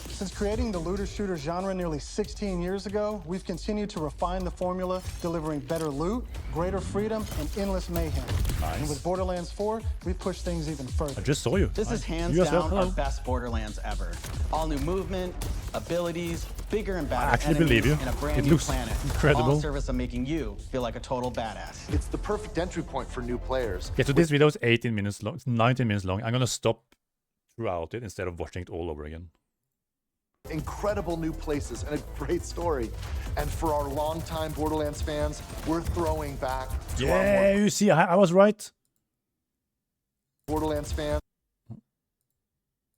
Since creating the looter-shooter genre nearly 16 years ago, we've continued to refine the formula, delivering better loot, greater freedom, and endless mayhem. Nice. And with Borderlands 4, we push things even further. I just saw you. This is hands down our best Borderlands ever. All new movement, abilities, bigger and better I actually believe you. and a brand It new looks planet. incredible. All in service of making you feel like a total badass. It's the perfect entry point for new players. Okay, so this video is 18 minutes long. It's 19 minutes long. I'm gonna stop throughout it instead of watching it all over again. Incredible new places and a great story. And for our longtime Borderlands fans, we're throwing back to our Yeah, you see, I was right. Borderlands fans.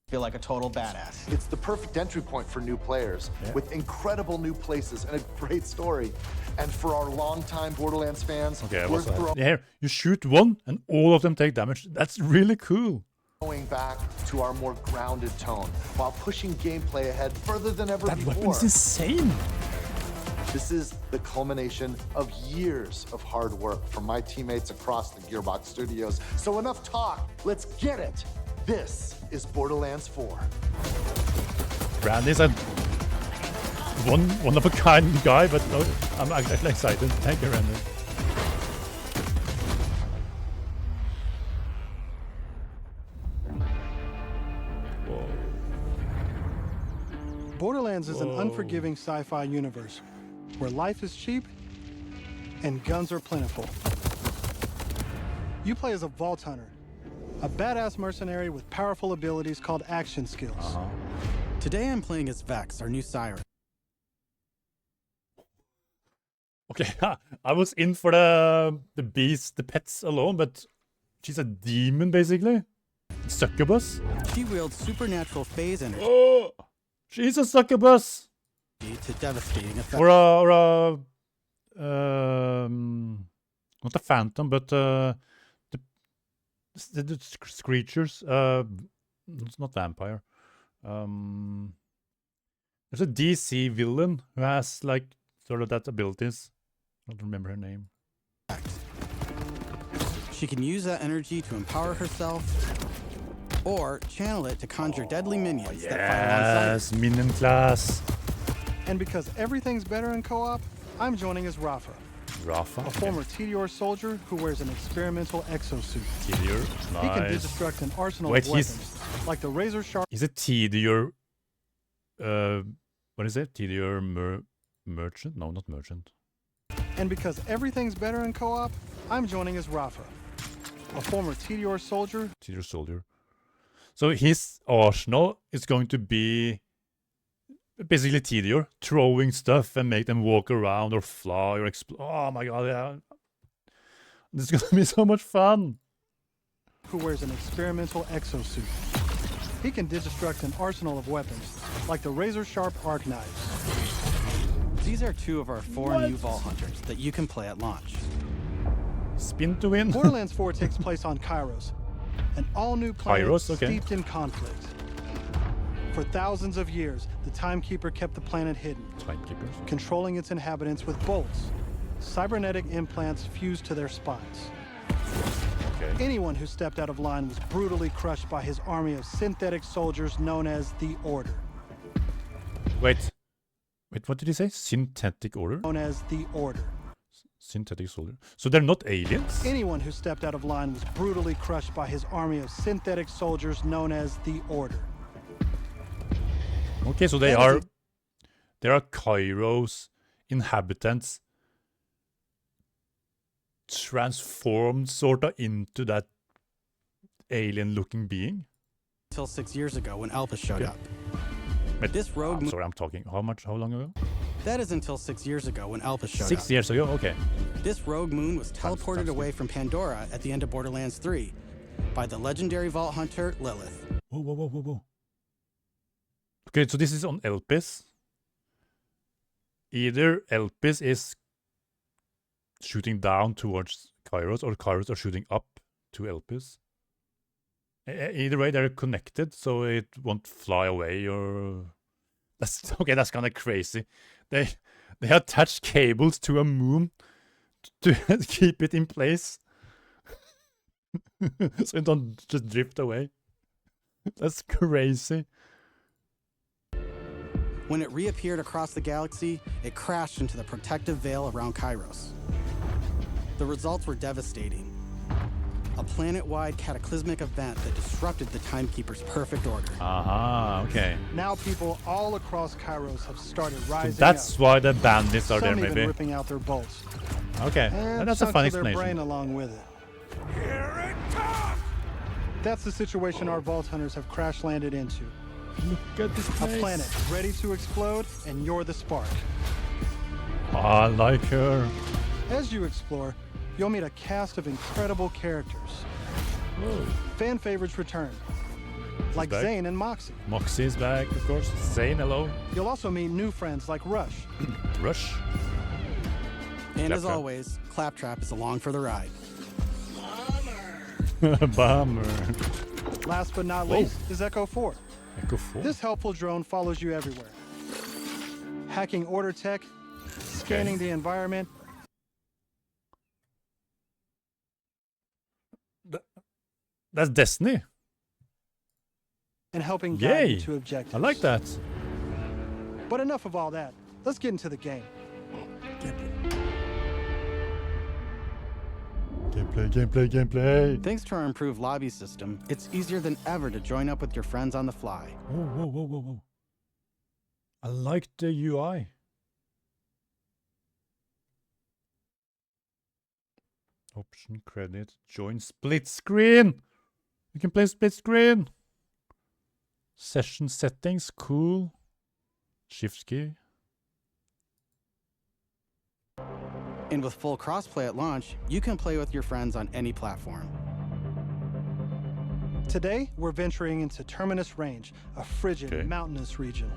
Feel like a total badass. It's the perfect entry point for new players with incredible new places and a great story. And for our longtime Borderlands fans, Okay, I we're was right. Here, you shoot one and all of them take damage. That's really cool. going back to our more grounded tone while pushing gameplay ahead further than ever That before. weapon's insane. This is the culmination of years of hard work from my teammates across the Gearbox studios. So enough talk, let's get it. This is Borderlands 4. Randy's a one of a kind guy, but no, I'm actually excited. Thank you, Randy. Borderlands is an unforgiving sci-fi universe where life is cheap and guns are plentiful. You play as a vault hunter, a badass mercenary with powerful abilities called action skills. Today I'm playing as Vex, our new siren. Okay, I was in for the beasts, the pets alone, but she's a demon basically. Succubus. She wields supernatural phase energy Oh, she's a succubus. to devastating effects. Or a not a phantom, but the creatures. It's not vampire. There's a DC villain who has like sort of that abilities. I don't remember her name. She can use that energy to empower herself or channel it to conjure deadly minions that fight alongside her. Yes, minion class. And because everything's better in co-op, I'm joining as Rafa, Rafa. a former TDR soldier who wears an experimental exosuit. TDR. He can Nice. deconstruct an arsenal Wait, of weapons, like the razor sharp. He's a TDR. What is it? TDR merchant? No, not merchant. And because everything's better in co-op, I'm joining as Rafa, a former TDR soldier. TDR soldier. So his arsenal is going to be basically TDR, throwing stuff and make them walk around or fly or explode. Oh my god, yeah. This is gonna be so much fun. Who wears an experimental exosuit. He can deconstruct an arsenal of weapons, like the razor-sharp arc knives. These are two of our four new Vault Hunters that you can play at launch. Spin to win. Borderlands 4 takes place on Kairos, an all-new planet Kairos, okay. steeped in conflict. For thousands of years, the Timekeeper kept the planet hidden, Timekeepers. controlling its inhabitants with bolts, cybernetic implants fused to their spines. Okay. Anyone who stepped out of line was brutally crushed by his army of synthetic soldiers known as the Order. Wait, what did he say? Synthetic order? Known as the Order. Synthetic soldier. So they're not aliens? Anyone who stepped out of line was brutally crushed by his army of synthetic soldiers known as the Order. Okay, so there are Kairos inhabitants transformed sorta into that alien-looking being. Until 6 years ago when Elpis showed up. But This rogue I'm sorry, I'm talking. How long ago? That is until 6 years ago when Elpis showed up. 6 years ago, okay. This rogue moon was teleported away from Pandora at the end of Borderlands 3 by the legendary vault hunter Lilith. Whoa. Okay, so this is on Elpis. Either Elpis is shooting down towards Kairos, or Kairos are shooting up to Elpis. Either way, they're connected, so it won't fly away. Or that's okay. That's kind of crazy. They attach cables to a moon to keep it in place, so it don't just drift away. That's crazy. When it reappeared across the galaxy, it crashed into the protective veil around Kairos. The results were devastating. A planet-wide cataclysmic event that disrupted the Timekeeper's perfect order. Okay. Now people all across Kairos have started rising So that's up. why the bandits are there, Some even maybe. ripping out their bolts. Okay, And that's a fun chunks of their explanation. brain along with it. That's the situation our Vault Hunters have crash landed into. Look at this A place. planet ready to explode, and you're the spark. I like her. As you explore, you'll meet a cast of incredible characters. Whoa. Fan favorites return, like back. Zane and Moxie. Moxie is back, of course. Zane, hello. You'll also meet new friends like Rush. Rush. And as Claptrap. always, Claptrap is along for the ride. Bummer. Last but not Whoa. least is Echo 4. Echo 4. This helpful drone follows you everywhere. Hacking order tech, scanning the environment. That's Destiny. And helping guide you Yay. to objectives. I like that. But enough of all that. Let's get into the game. Gameplay. Thanks to our improved lobby system, it's easier than ever to join up with your friends on the fly. Whoa. I like the UI. Option credit. Join split screen. You can play split screen. Session settings. Cool. Shift key. And with full crossplay at launch, you can play with your friends on any platform. Today, we're venturing into Terminus Range, a frigid, Okay. mountainous region.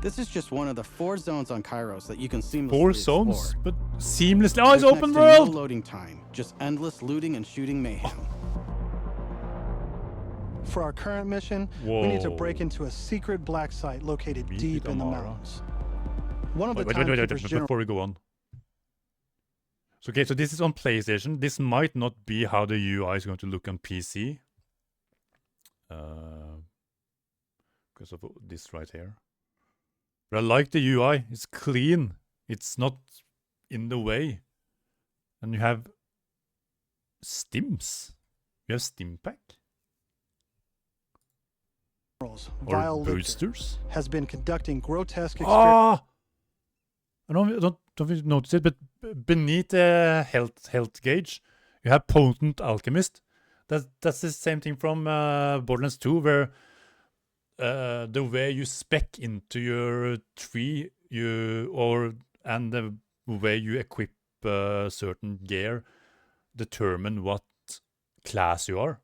This is just one of the 4 zones on Kairos that you can seamlessly 4 explore. zones, but seamlessly. Oh, it's There's open next to no world. loading time, just endless looting and shooting mayhem. For our current mission, we need to Whoa. break into a secret black site located deep in the Amara. mountains. One of the Wait, Timekeeper's general before we go on. So, okay, so this is on PlayStation. This might not be how the UI is going to look on PC. Because of this right here. But I like the UI. It's clean. It's not in the way. And you have stims. You have stim pack. generals, Or Vile Lictor, boosters. has been conducting grotesque experiments. I don't notice it, but beneath the health gauge, you have Potent Alchemist. That's the same thing from Borderlands 2, where the way you spec into your tree, and the way you equip certain gear determine what class you are.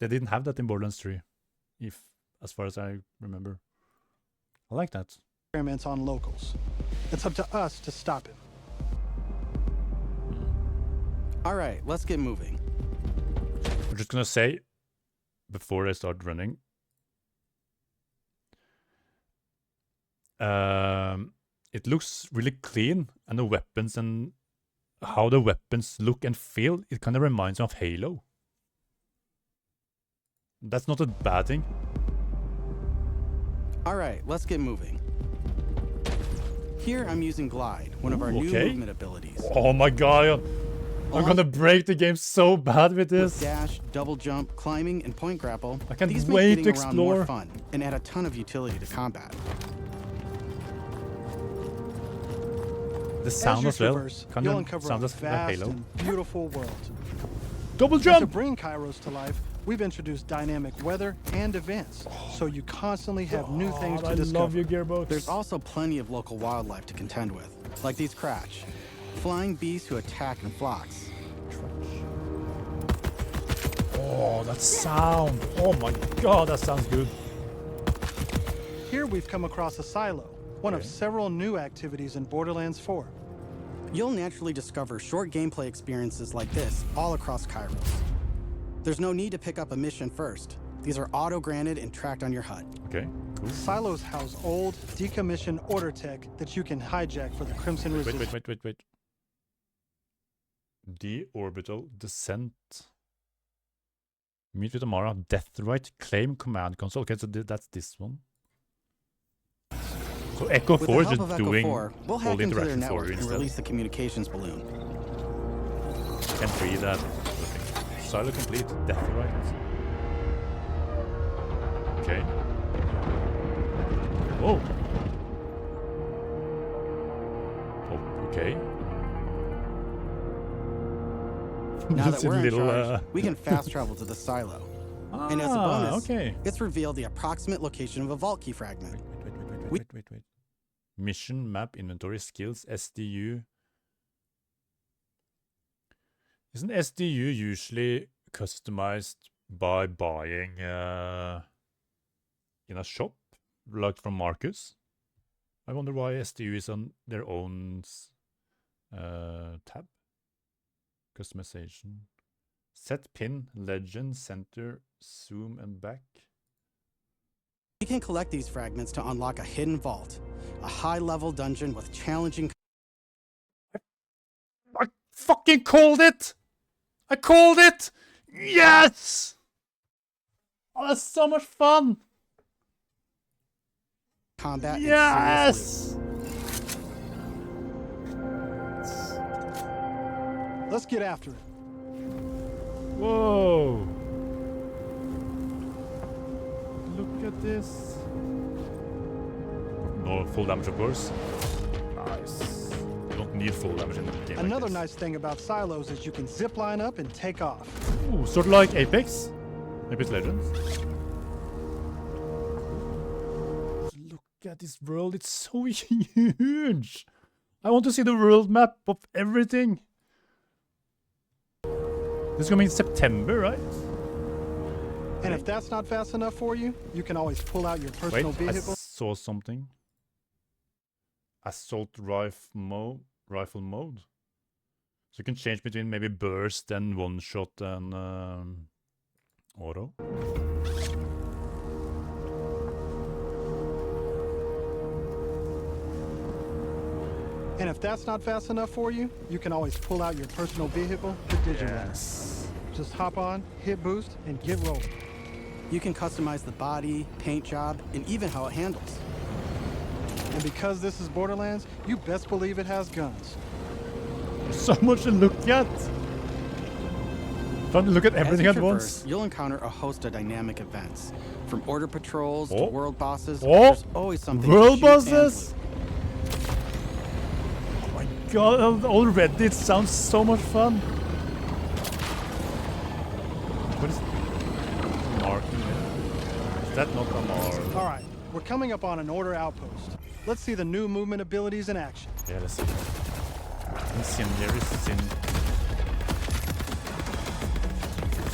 They didn't have that in Borderlands 3, as far as I remember. I like that. Experiments on locals. It's up to us to stop it. All right, let's get moving. I'm just gonna say, before I start running, it looks really clean, and the weapons and how the weapons look and feel, it kind of reminds me of Halo. That's not a bad thing. All right, let's get moving. Here I'm using Glide, one of our new Okay. movement abilities. Oh my god, I'm gonna break the game so bad with With this. dash, double jump, climbing, and point grapple, I can't these wait make to getting around more explore. fun and add a ton of utility to combat. the sound as well. Traverse, Kind you'll of uncover sounds a like vast Halo. and beautiful world. Double And to jump! bring Kairos to life, we've introduced dynamic weather and events, so you constantly have new things to I discover. love you, Gearbox. There's also plenty of local wildlife to contend with, like these Cratch, flying beasts who attack in flocks. Oh, that sound. Oh my god, that sounds good. Here we've come across a silo, one of several new activities in Borderlands 4. You'll naturally discover short gameplay experiences like this all across Kairos. There's no need to pick up a mission first. These are auto-granted and tracked on your HUD. Okay, cool. Silos house old, decommissioned order tech that you can hijack for the Crimson Resistance. Wait. Deorbital descent. Meet with Amara. Deathrite. Claim command console. Okay, so that's this one. So Echo 4 is just doing we'll all hack the into their interaction for network you and instead. release the communications balloon. Can't read that. Silo complete. Deathrite. Okay. Whoa. Oh, okay. Now Just that a we're in little, charge, we can fast travel to the silo. And as a bonus, okay. it's revealed the approximate location of a vault key fragment. Wait. Mission, map, inventory, skills, SDU. Isn't SDU usually customized by buying in a shop, like from Marcus? I wonder why SDU is on their own tab. Customization. Set pin, legend, center, zoom, and back. You can collect these fragments to unlock a hidden vault, a high-level dungeon with challenging... I fucking called it! I called it! Yes! Oh, that's so much fun! combat. Yes! Let's get after it. Whoa! Look at this. No full damage, of course. Nice. You don't need full damage in the game. Another like nice thing about silos is you can zip line up and take off. Ooh, sort of like Apex. Apex Legends. Look at this world. It's so huge. I want to see the world map of everything. This is coming in September, right? And if that's not fast enough for you, you can always pull out your personal Wait, I vehicle. saw something. Assault rifle mode. So you can change between maybe burst and one shot and auto. And if that's not fast enough for you, you can always pull out your personal vehicle, the Digital. Yes. Just hop on, hit boost, and get rolling. You can customize the body, paint job, and even how it handles. And because this is Borderlands, you best believe it has guns. There's so much to look at. Trying to look at everything As at you once. traverse, you'll encounter a host of dynamic events. From order patrols to Oh. world bosses, Oh. there's always something World to shoot and bosses? loot. Oh my god, already it sounds so much fun. What is marking there? Is that not a mark? All right, we're coming up on an order outpost. Let's see the new movement abilities in action. Yeah, let's see. Incendiary sin.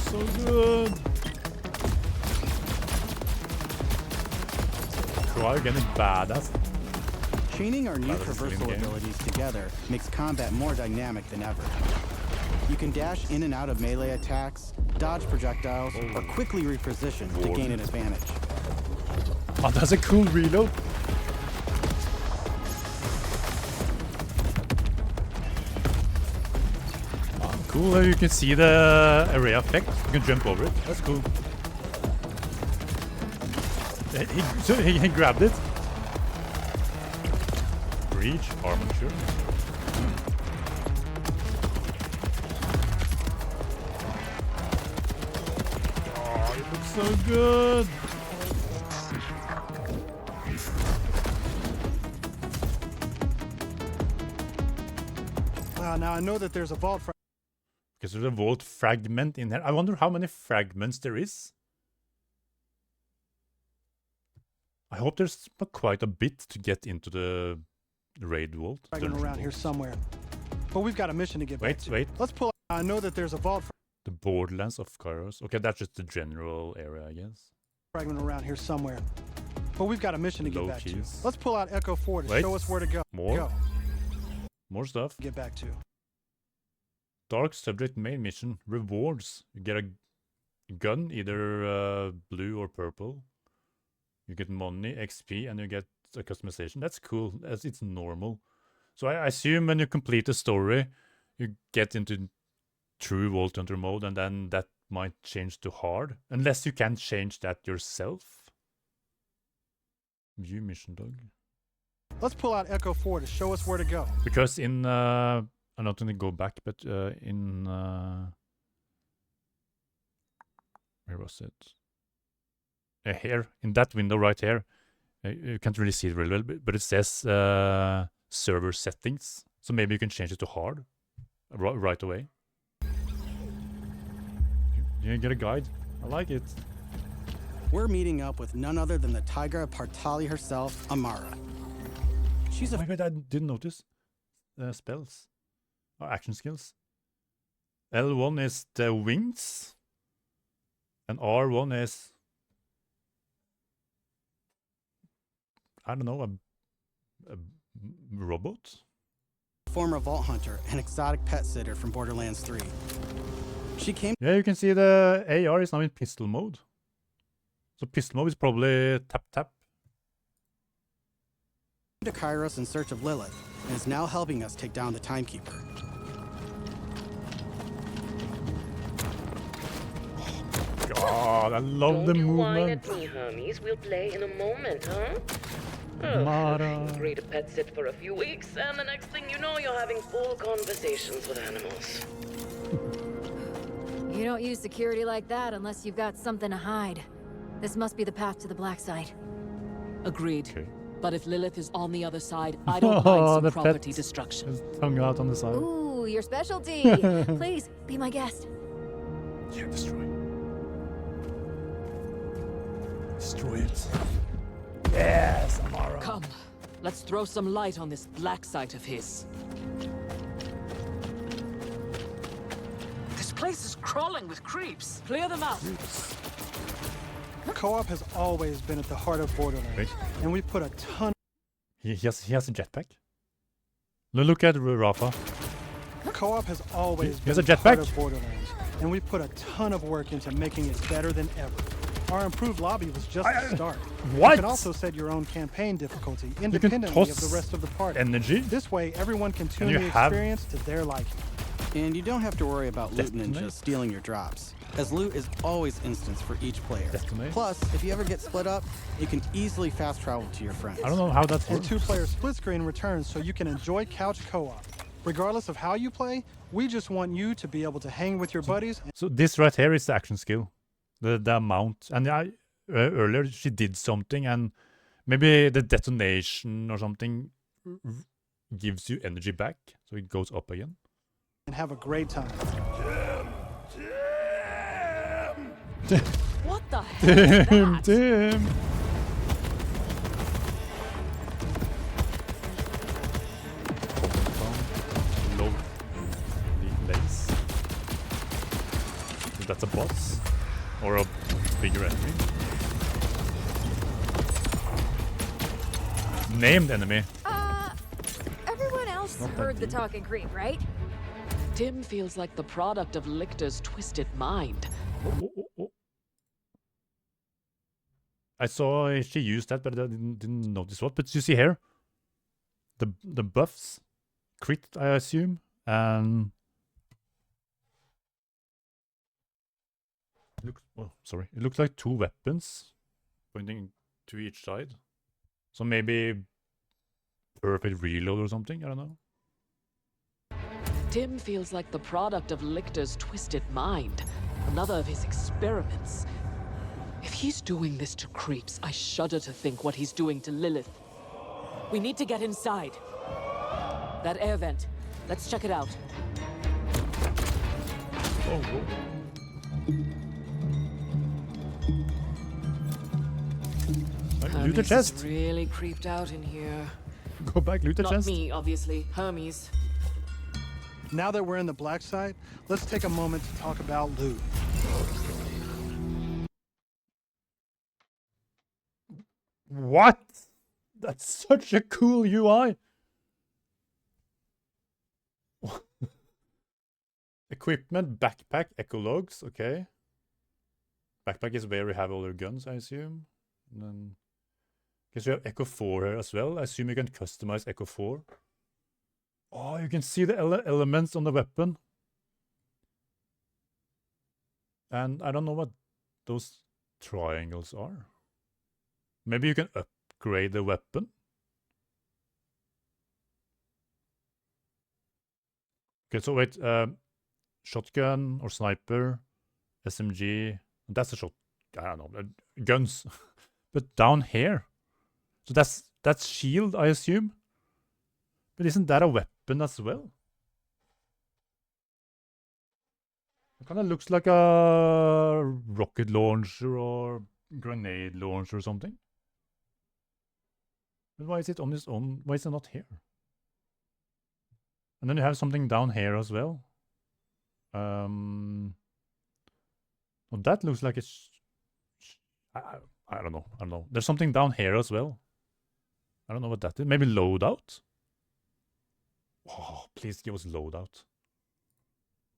So good. Try getting badass. Chaining our new That was a traversal game. abilities together makes combat more dynamic than ever. You can dash in and out of melee attacks, dodge projectiles, or quickly reposition to gain an advantage. Oh, that's a cool reload. Oh, cool. You can see the area effect. You can jump over it. That's cool. He grabbed it. Breach armature. Oh, it looks so good. Now I know that there's a vault. Because there's a vault fragment in here. I wonder how many fragments there is. I hope there's quite a bit to get into the raid vault. Fragment around here somewhere. But we've got a mission to get back to. Wait. Let's pull. I know that there's a vault. The Borderlands of Kairos. Okay, that's just the general area, I guess. Fragment around here somewhere. But we've got a mission to get back to. Let's pull out Echo 4 to show us where to go. More stuff. Get back to. Dark subject main mission. Rewards. You get a gun, either blue or purple. You get money, XP, and you get a customization. That's cool, as it's normal. So I assume when you complete the story, you get into true Vault Hunter mode, and then that might change to hard. Unless you can change that yourself. View mission log. Let's pull out Echo 4 to show us where to go. Because in... I'm not going to go back, but in... where was it? Here, in that window right here, you can't really see it really well, but it says server settings. So maybe you can change it to hard right away. You get a guide. I like it. We're meeting up with none other than the Tigra Partali herself, Amara. She's a... Wait, I didn't notice. Spells. Or action skills. L1 is the wings. And R1 is... I don't know, a robot? Former Vault Hunter and exotic pet sitter from Borderlands 3. She came... Yeah, you can see the AR is now in pistol mode. So pistol mode is probably tap. To Kairos in search of Lilith, and is now helping us take down the Timekeeper. God, I love the movement. Don't you whine at me, homies. We'll play in a moment, huh? Mara. Agree to pet sit for a few weeks, and the next thing you know, you're having full conversations with animals. You don't use security like that unless you've got something to hide. This must be the path to the black side. Agreed. Okay. But if Lilith is on the other side, I don't mind some property pet destruction. is tongue out on the side. Ooh, your specialty. Please, be my guest. Yeah, destroy. Destroy it. Yes, Amara. Come, let's throw some light on this black site of his. This place is crawling with creeps. Clear them out. Co-op has always been at the heart of Borderlands, and we put a ton. He has a jetpack. Look at Rafa. Co-op has always He has been a at the heart jetpack? of Borderlands, and we put a ton of work into making it better than ever. Our improved lobby was just the start. What? You can also set your own campaign difficulty independently of the rest of the party. Energy? This way, everyone can tune you the have- experience to their liking. And you don't have to worry about loot Detonate? ninjas stealing your drops, as loot is always instanced for each player. Detonate? Plus, if you ever get split up, you can easily fast travel to your friends. I don't know how that And works. two-player split screen returns so you can enjoy couch co-op. Regardless of how you play, we just want you to be able to hang with your buddies. So this right here is the action skill. The amount. And earlier she did something, and maybe the detonation or something gives you energy back. So it goes up again. And have a great time. What the hell is that? Damn. Love the lace. Is that a boss? Or a bigger enemy? Named enemy. Everyone else Not that heard the deep. talking creep, right? Tim feels like the product of Lichter's twisted mind. Oh. I saw she used that, but I didn't notice what. But you see here, the buffs, crit, I assume, and it looks like two weapons pointing to each side. So maybe perfect reload or something. I don't know. Tim feels like the product of Lichter's twisted mind, another of his experiments. If he's doing this to creeps, I shudder to think what he's doing to Lilith. We need to get inside. That air vent. Let's check it out. Oh, loot the Hermes chest. is really creeped out in here. Go back, loot the Not chest. me, obviously. Hermes. Now that we're in the black site, let's take a moment to talk about loot. What? That's such a cool UI. Equipment, backpack, ecologs, okay. Backpack is where we have all your guns, I assume. And then, guess we have Echo 4 here as well. I assume you can customize Echo 4. Oh, you can see the elements on the weapon. And I don't know what those triangles are. Maybe you can upgrade the weapon. Okay, so wait, shotgun or sniper, SMG, that's a shot, I don't know, guns. But down here, so that's shield, I assume. But isn't that a weapon as well? It kind of looks like a rocket launcher or grenade launcher or something. But why is it on its own? Why is it not here? And then you have something down here as well. Well, that looks like it's... I don't know. I don't know. There's something down here as well. I don't know what that is. Maybe loadout? Oh, please give us loadout.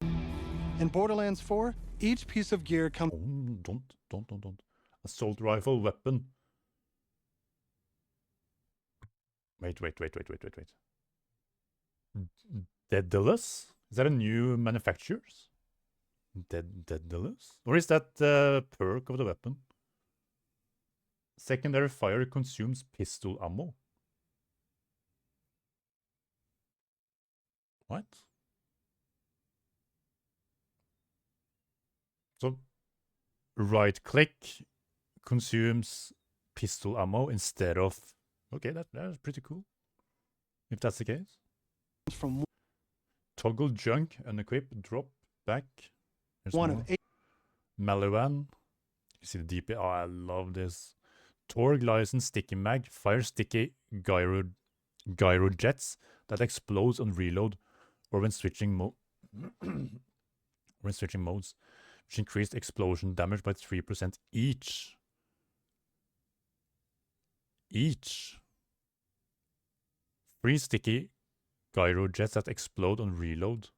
In Borderlands 4, each piece of gear comes... Oh, don't. Assault rifle weapon. Wait. Daedalus? Is that a new manufacturers? Daedalus? Or is that the perk of the weapon? Secondary fire consumes pistol ammo. What? So, right click consumes pistol ammo instead of... Okay, that's pretty cool. If that's the case. From Toggle junk, unequip, drop, back. There's one more. of 8. Maliwan. You see the DP. Oh, I love this. Torg license sticky mag. Fire sticky gyro jets that explodes on reload or when switching modes, which increased explosion damage by 3% each. Free sticky gyro jets that explode on reload.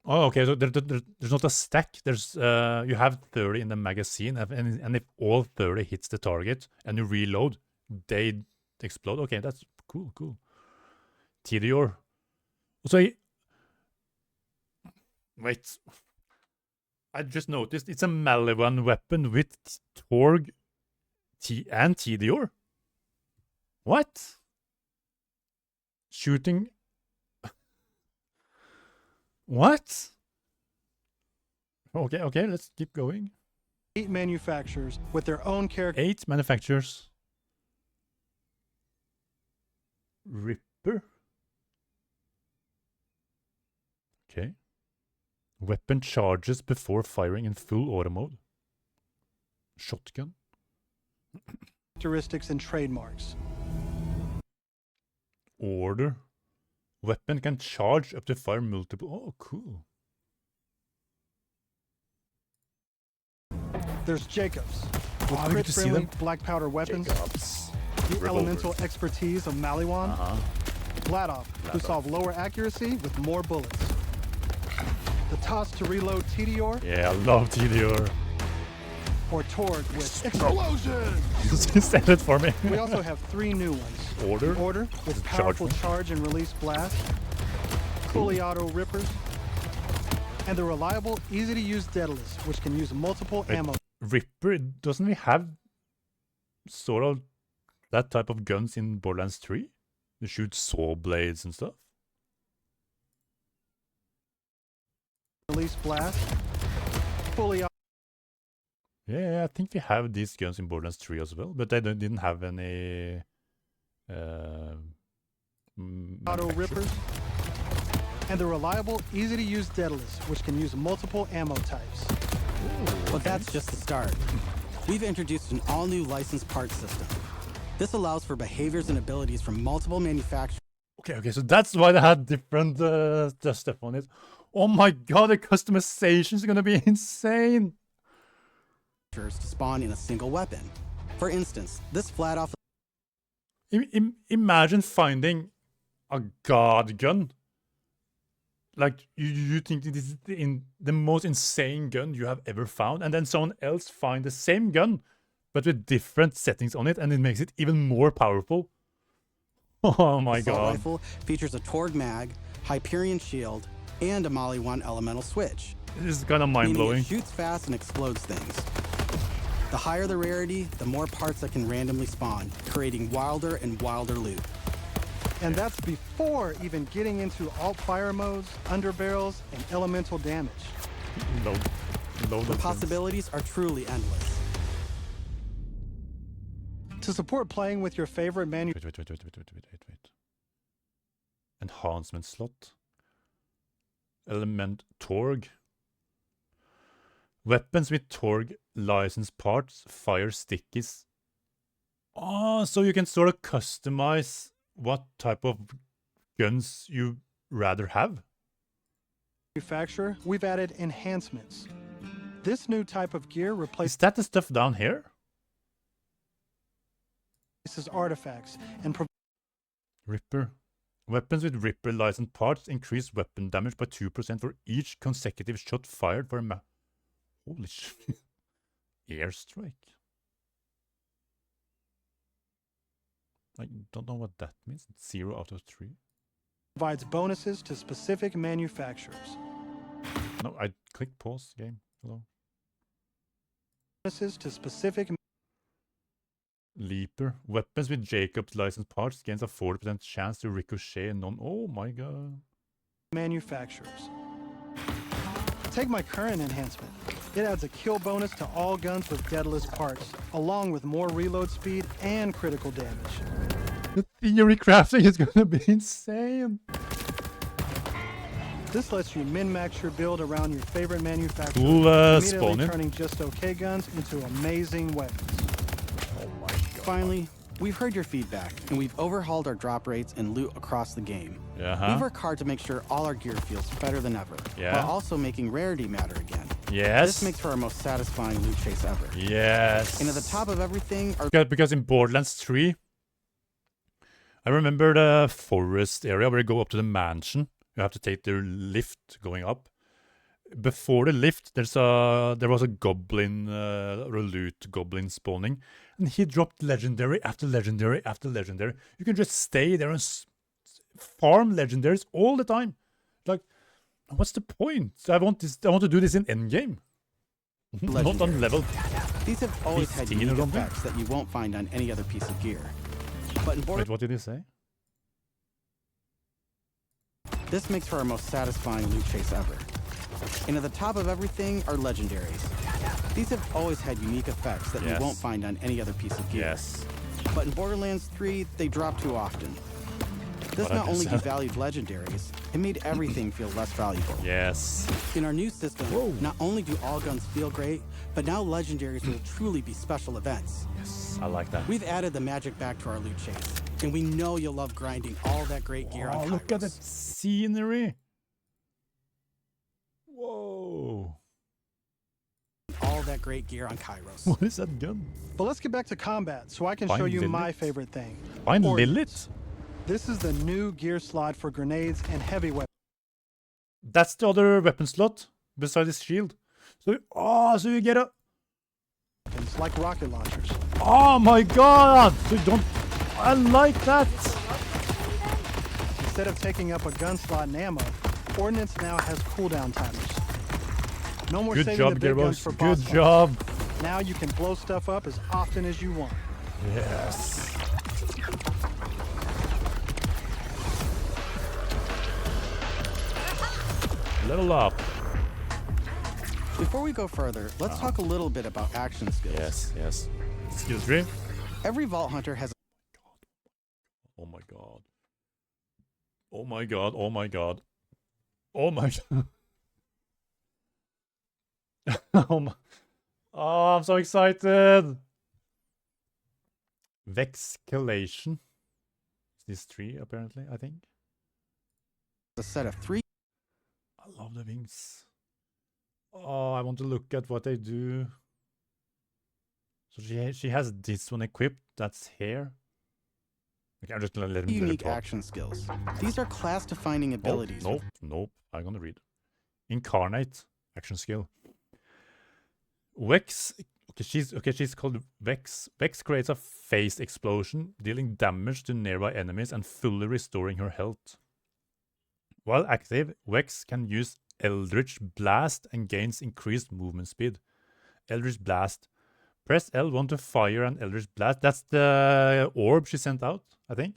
Oh, okay. So there's not a stack. There's you have 30 in the magazine, and if all 30 hits the target and you reload, they explode. Okay, that's cool. Tidior. So wait. I just noticed it's a Maliwan weapon with Torg and Tidior. What? Shooting. What? Okay, let's keep going. 8 manufacturers with their own character. 8 manufacturers. Ripper. Okay. Weapon charges before firing in full auto mode. Shotgun. Characteristics and trademarks. Order. Weapon can charge up to fire multiple. Oh, cool. There's Jacobs. With we get to see them. black powder weapons. Jacobs. The Revolver. elemental expertise of Maliwan. Vladov, who solve lower accuracy with more bullets. The toss to reload Tidior. Yeah, I love Tidior. Or Torg with explosion. He said it for me. We also have 3 new ones. Order with powerful charge and release blast. Fully auto rippers. And the reliable, easy to use Daedalus, which can use multiple ammo. Ripper, doesn't he have sort of that type of guns in Borderlands 3? You shoot saw blades and stuff. Release blast. Fully auto. Yeah, I think we have these guns in Borderlands 3 as well, but they didn't have any Auto rippers, and the reliable, easy-to-use Daedalus, which can use multiple ammo types. But that's just the start. We've introduced an all-new licensed parts system. This allows for behaviors and abilities from multiple manufacturers. Okay, so that's why they had different stuff on it. Oh my god, the customization is gonna be insane! To spawn in a single weapon. For instance, this flat-off... Imagine finding a god gun. Like, you think this is the most insane gun you have ever found, and then someone else find the same gun, but with different settings on it, and it makes it even more powerful. Oh my god. Rifle features a Torg mag, Hyperion shield, and a Mali 1 elemental switch. This is kind of mind-blowing. It shoots fast and explodes things. The higher the rarity, the more parts that can randomly spawn, creating wilder and wilder loot. And that's before even getting into alt fire modes, underbarrels, and elemental damage. The possibilities are truly endless. To support playing with your favorite Wait. Enhancement slot. Element Torg. Weapons with Torg license parts, fire stickies. Oh, so you can sort of customize what type of guns you rather have. Manufacturer, we've added enhancements. This new type of gear replaces... Is that the stuff down here? Artifacts and... Ripper. Weapons with Ripper licensed parts increase weapon damage by 2% for each consecutive shot fired for a Holy shit. Airstrike. I don't know what that means. 0 out of 3. Provides bonuses to specific manufacturers. No, I clicked pause game. Hello. Bonuses to specific... Leaper. Weapons with Jacob's licensed parts gains a 40% chance to ricochet non... Oh my god. Manufacturers. Take my current enhancement. It adds a kill bonus to all guns with Daedalus parts, along with more reload speed and critical damage. The theory crafting is gonna be insane. This lets you min-max your build around your favorite manufacturer, Cool, immediately turning just okay guns into amazing weapons. Oh my god. Finally, we've heard your feedback, and we've overhauled our drop rates and loot across the game. We've worked hard to make sure all our gear feels better than ever, while also making rarity matter again. Yes. This makes for our most satisfying loot chase ever. Yes. And at the top of everything are... Because in Borderlands 3, I remember the forest area where you go up to the mansion. You have to take the lift going up. Before the lift, there was a goblin, or a loot goblin spawning, and he dropped legendary after legendary after legendary. You can just stay there and farm legendaries all the time. Like, what's the point? I want to do this in endgame, not on level. These have always had unique effects that you won't find on any other piece of gear. But in Wait, what did he say? This makes for our most satisfying loot chase ever. And at the top of everything are legendaries. These have always had unique effects that you won't find on any other piece of gear. But in Borderlands 3, they drop too often. This not only devalued legendaries, it made everything feel less valuable. In our new system, not only do all guns feel great, but now legendaries will truly be special events. I like that. We've added the magic back to our loot chase, and we know you'll love grinding all that great gear on Kairos. Look at the scenery. Whoa. All that great gear on Kairos. What is that gun? But let's get back to combat so I can show you my favorite thing. Find Lilith? This is the new gear slot for grenades and heavy weapons. That's the other weapon slot beside his shield. So, so you get a... It's like rocket launchers. Oh my god! So don't... I like that! Instead of taking up a gun slot and ammo, Ordnance now has cooldown timers. No more saving the big guns for boss fights. Good job! Now you can blow stuff up as often as you want. Yes. Level up. Before we go further, let's talk a little bit about action skills. Yes. Skill tree. Every Vault Hunter has Oh my god. Oh my god, oh my god. Oh my god. Oh my. Oh, I'm so excited. Vexcalation. This 3 apparently, I think. A set of 3. I love the wings. Oh, I want to look at what they do. So she has this one equipped. That's hair. Okay, I'm just gonna let him Unique action skills. These are class-defining abilities. Nope. I'm gonna read. Incarnate action skill. Vex. Okay, she's called Vex. Vex creates a phase explosion, dealing damage to nearby enemies and fully restoring her health. While active, Vex can use Eldritch Blast and gains increased movement speed. Eldritch Blast. Press L1 to fire an Eldritch Blast. That's the orb she sent out, I think.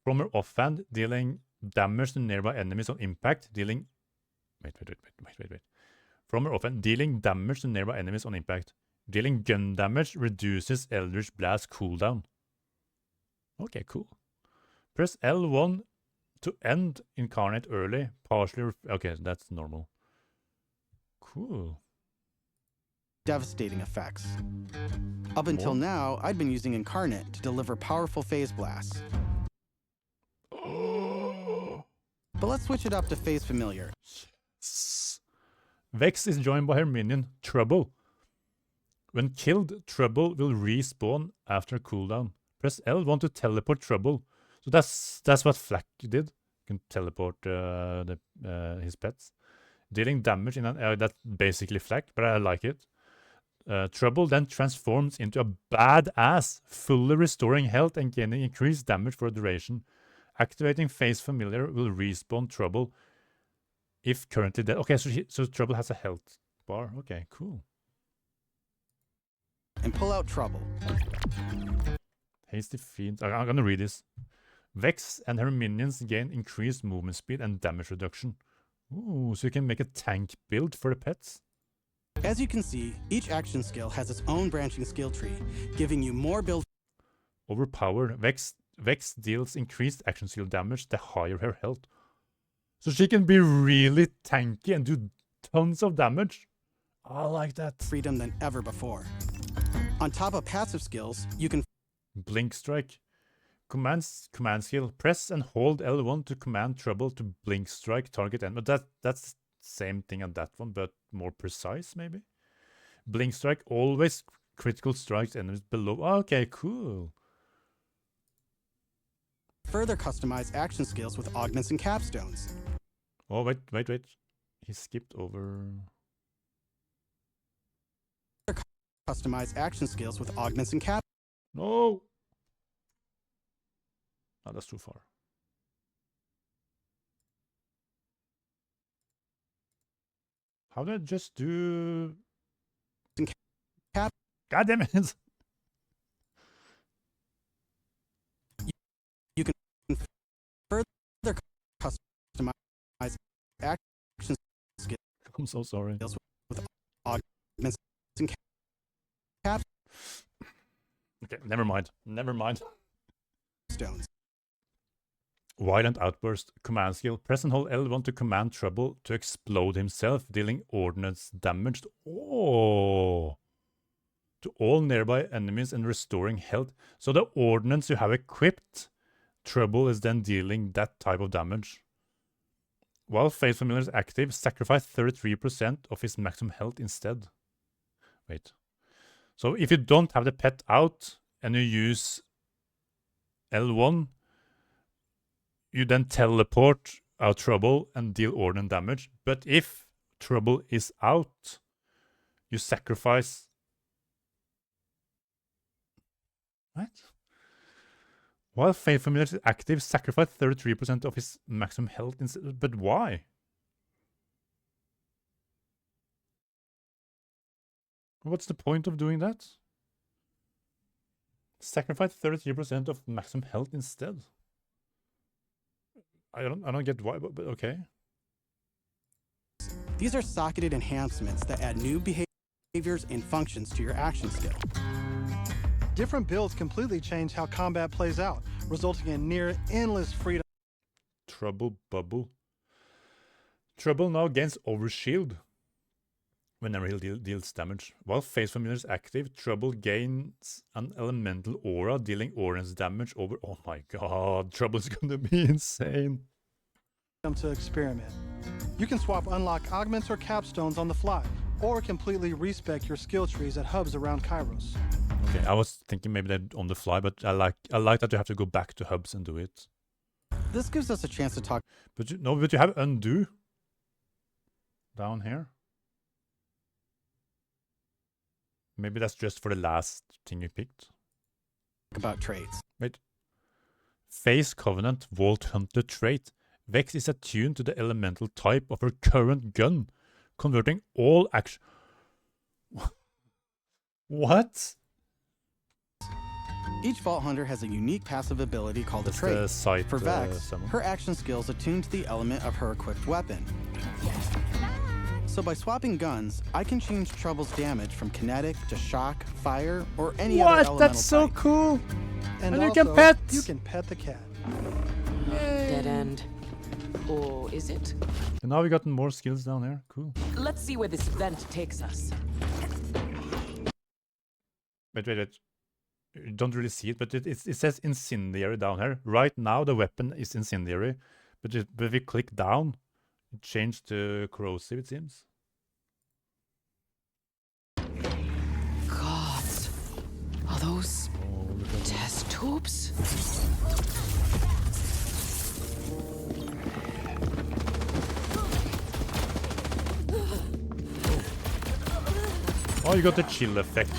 From her offhand, dealing damage to nearby enemies on impact, dealing... Wait. From her offhand, dealing damage to nearby enemies on impact. Dealing gun damage reduces Eldritch Blast cooldown. Okay, cool. Press L1 to end Incarnate early, partially... Okay, that's normal. Cool. Devastating effects. Up until now, I'd been using Incarnate to deliver powerful phase blasts. But let's switch it up to Phase Familiar. Vex is joined by her minion, Trouble. When killed, Trouble will respawn after cooldown. Press L1 to teleport Trouble. So that's what Flak did. You can teleport his pets. Dealing damage in an... that's basically Flak, but I like it. Trouble then transforms into a badass, fully restoring health and gaining increased damage for a duration. Activating Phase Familiar will respawn Trouble if currently dead. Okay, so Trouble has a health bar. Okay, cool. And pull out Trouble. Hasty Fiend. I'm gonna read this. Vex and her minions gain increased movement speed and damage reduction. Ooh, so you can make a tank build for the pets. As you can see, each action skill has its own branching skill tree, giving you more build. Overpowered. Vex deals increased action skill damage the higher her health. So she can be really tanky and do tons of damage. I like that. Freedom than ever before. On top of passive skills, you can... Blink Strike. Command skill. Press and hold L1 to command Trouble to blink strike target enemy. That's same thing on that one, but more precise, maybe? Blink Strike always critical strikes enemies below. Okay, cool. Further customize action skills with augments and capstones. Oh, wait. He skipped over... Customize action skills with augments and cap... No! Oh, that's too far. How did I just do... God damn it! You can further customize action skills. I'm so sorry. With augments and cap... Okay, never mind. Stones. Violent Outburst. Command skill. Press and hold L1 to command Trouble to explode himself, dealing ordnance damage to all nearby enemies and restoring health. So the ordnance you have equipped, Trouble is then dealing that type of damage. While Phase Familiar is active, sacrifice 33% of his maximum health instead. Wait. So if you don't have the pet out and you use L1, you then teleport out Trouble and deal ordnance damage. But if Trouble is out, you sacrifice... What? While Phase Familiar is active, sacrifice 33% of his maximum health instead. But why? What's the point of doing that? Sacrifice 33% of maximum health instead. I don't get why, but okay. These are socketed enhancements that add new behaviors and functions to your action skill. Different builds completely change how combat plays out. resulting in near endless freedom. Trouble bubble. Trouble now gains overshield whenever he deals damage. While Face Familiar is active, Trouble gains an elemental aura, dealing orange damage over... Oh my god, Trouble's gonna be insane. To experiment. You can swap unlock augments or capstones on the fly, or completely respec your skill trees at hubs around Kairos. Okay, I was thinking maybe that on the fly, but I like that you have to go back to hubs and do it. This gives us a chance to talk. But you have undo down here. Maybe that's just for the last thing you picked. About traits. Wait. Face Covenant Vault Hunter trait. Vex is attuned to the elemental type of her current gun, converting all action. What? Each Vault Hunter has a unique passive ability called a trait. For Vex, her action skills attune to the element of her equipped weapon. So by swapping guns, I can change Trouble's damage from kinetic to shock, fire, or any other elemental That's so type. cool! And you also, can pet! You can pet the cat. Dead end. Or is it? And now we got more skills down here. Cool. Let's see where this vent takes us. Wait. You don't really see it, but it says incendiary down here. Right now the weapon is incendiary, but if we click down, it changed to corrosive, it seems. Gods. Are those test tubes? Oh, you got the chill effect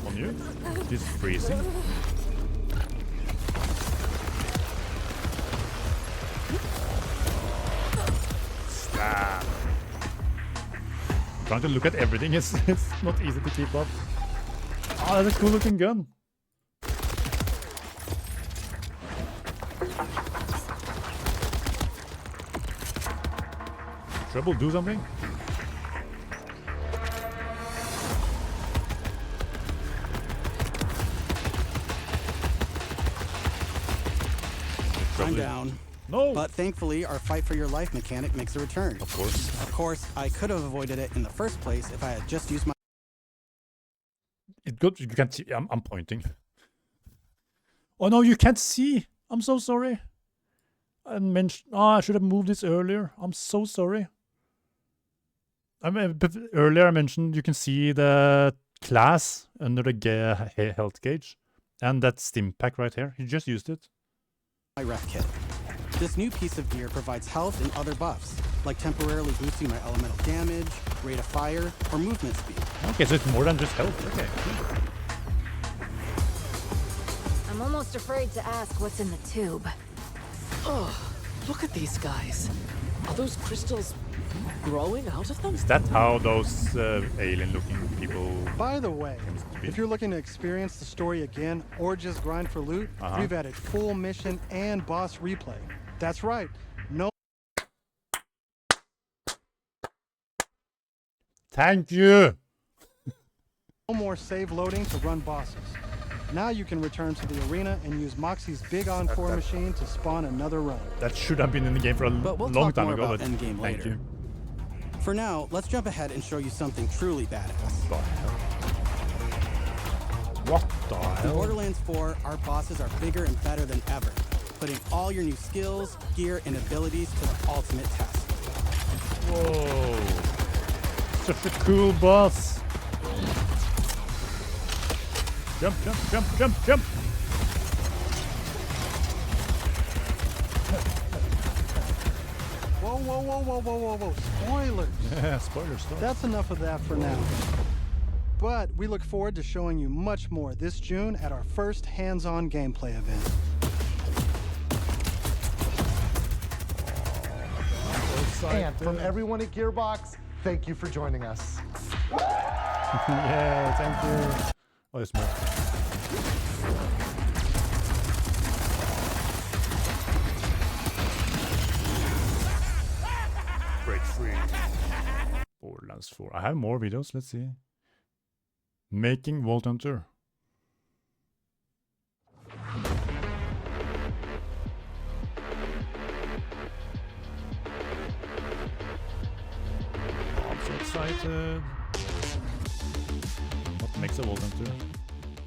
on you. It's freezing. Stab. I'm trying to look at everything. It's not easy to keep up. Oh, that's a cool looking gun. Trouble, do something. I'm down. No. But thankfully, our fight for your life mechanic makes a return. Of course. Of course, I could have avoided it in the first place if I had just used my... It good. You can't see. I'm pointing. Oh no, you can't see. I'm so sorry. I should have moved this earlier. I'm so sorry. Earlier I mentioned you can see the class under the health gauge, and that stim pack right here. You just used it. My ref kit. This new piece of gear provides health and other buffs, like temporarily boosting my elemental damage, rate of fire, or movement speed. Okay, so it's more than just health. Okay. I'm almost afraid to ask what's in the tube. Oh, look at these guys. Are those crystals growing out of them? Is that how those alien-looking people... By the way, if you're looking to experience the story again or just grind for loot, we've added full mission and boss replay. That's right. No Thank you! No more save loading to run bosses. Now you can return to the arena and use Moxie's big on-4 machine to spawn another run. That should have been in the game for a long time ago, but endgame thank later. you. For now, let's jump ahead and show you something truly badass. What the In hell? Borderlands 4, our bosses are bigger and better than ever, putting all your new skills, gear, and abilities to the ultimate test. Whoa. Such a cool boss. Jump, jump, jump, jump, jump. Whoa, whoa, whoa, whoa, whoa, whoa, whoa. Spoilers. Yeah, spoilers. That's enough of that for now. But we look forward to showing you much more this June at our first hands-on gameplay event. And from everyone at Gearbox, thank you for joining us. Yeah, thank you. Oh, there's more. Break free. Borderlands 4. I have more videos, let's see. Making Vault Hunter. excited. What makes a Vault Hunter?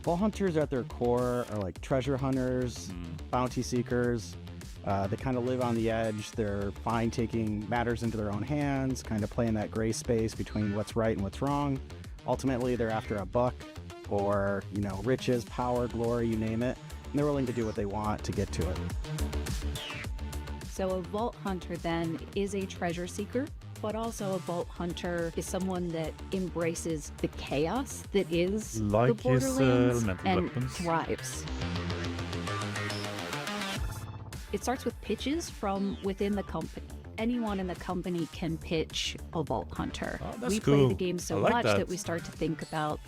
Vault Hunters at their core are like treasure hunters, bounty seekers. They kind of live on the edge. They're fine taking matters into their own hands, kind of playing that gray space between what's right and what's wrong. Ultimately, they're after a buck or, you know, riches, power, glory, you name it. And they're willing to do what they want to get to it. So a Vault Hunter then is a treasure seeker, but also a Vault Hunter is someone that embraces the chaos that is like the Borderlands and weapons. thrives. It starts with pitches from within the company. Anyone in the company can pitch a Vault Hunter. Oh, that's we cool. play the game so I like much that. that we start to think about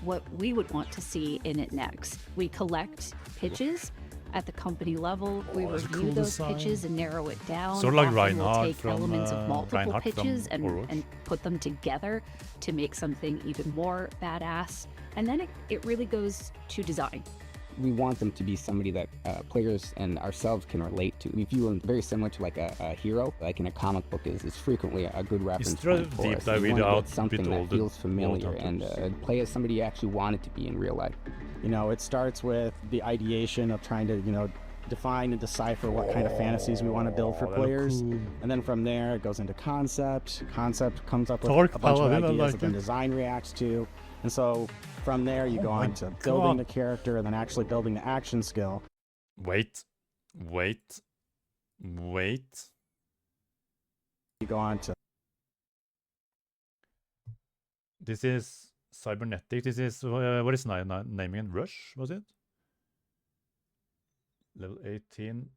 what we would want to see in it next. We collect pitches at the company level. We that's a review cool those design. pitches and narrow it down. Sort of like Often Reinhardt we'll take from, elements of multiple Reinhardt from pitches and Overwatch. put them together to make something even more badass. And then it really goes to design. We want them to be somebody that players and ourselves can relate to. We view them very similar to like a hero, like in a comic book is frequently a good reference point for deep us. dive We video want to out get something with all that the feels familiar Vault and Hunters. play as somebody you actually want it to be in real life. You know, it starts with the ideation of trying to, you know, define and decipher what kind of fantasies we want to build for that look players. cool. And then from there, it goes into concept. Concept comes up with Dark a bunch of Paladin, I ideas like that then it. design reacts to. And so from there, you Oh go my on to building God. the character and then actually building the action skill. Wait. You go on to This is cybernetic. This is what is naming and Rush? Was it level 18?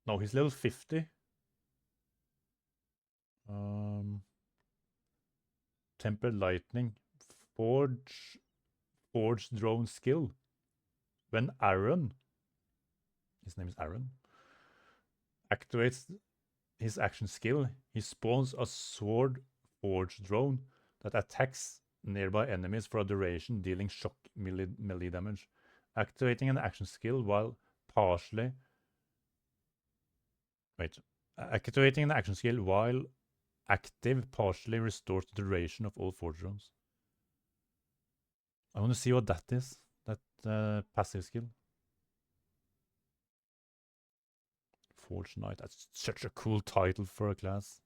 No, he's level 50. Tempered lightning, forge drone skill. When Aaron, his name is Aaron, activates his action skill, he spawns a sword forge drone that attacks nearby enemies for a duration, dealing shock melee damage. Activating an action skill while partially... Wait. Activating an action skill while active partially restores the duration of all forge drones. I want to see what that is. That passive skill. Forge Knight. That's such a cool title for a class.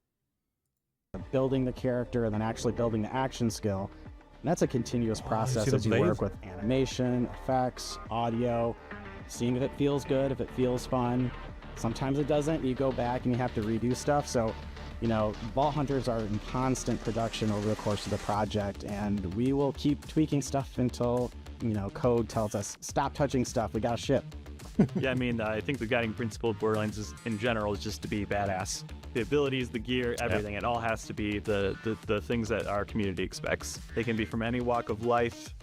building the character and then actually building the action skill. And that's a continuous process see the as you blade? work with animation, effects, audio, seeing if it feels good, if it feels fun. Sometimes it doesn't. You go back and you have to redo stuff. So, you know, Vault Hunters are in constant production over the course of the project, and we will keep tweaking stuff until, you know, code tells us, stop touching stuff, we gotta ship. Yeah, I mean, I think the guiding principle of Borderlands is, in general, is just to be badass. The abilities, the gear, everything, it all has to be the things that our community expects. They can be from any walk of life,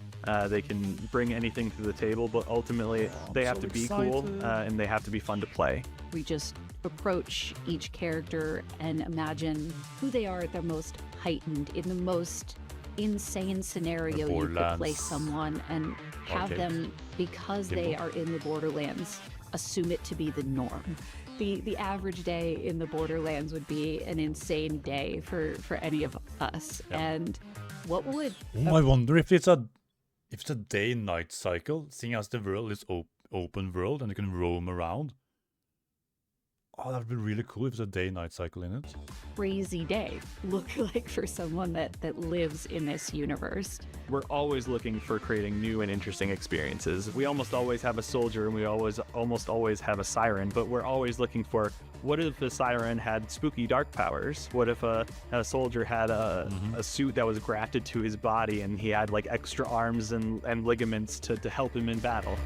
they can bring anything to the table, but ultimately they have to be cool and they have to be fun to play. We just approach each character and imagine who they are at their most heightened, in the most insane scenario you could play someone and have them, because they are in the Borderlands, assume it to be the norm. The average day in the Borderlands would be an insane day for any of us. And what would... I wonder if it's a day-night cycle, seeing as the world is open world and you can roam around. Oh, that would be really cool if it's a day-night cycle in it. crazy day look like for someone that lives in this universe? We're always looking for creating new and interesting experiences. We almost always have a soldier and we almost always have a siren, but we're always looking for, what if the siren had spooky dark powers? What if a soldier had a suit that was grafted to his body and he had like extra arms and ligaments to help him in battle?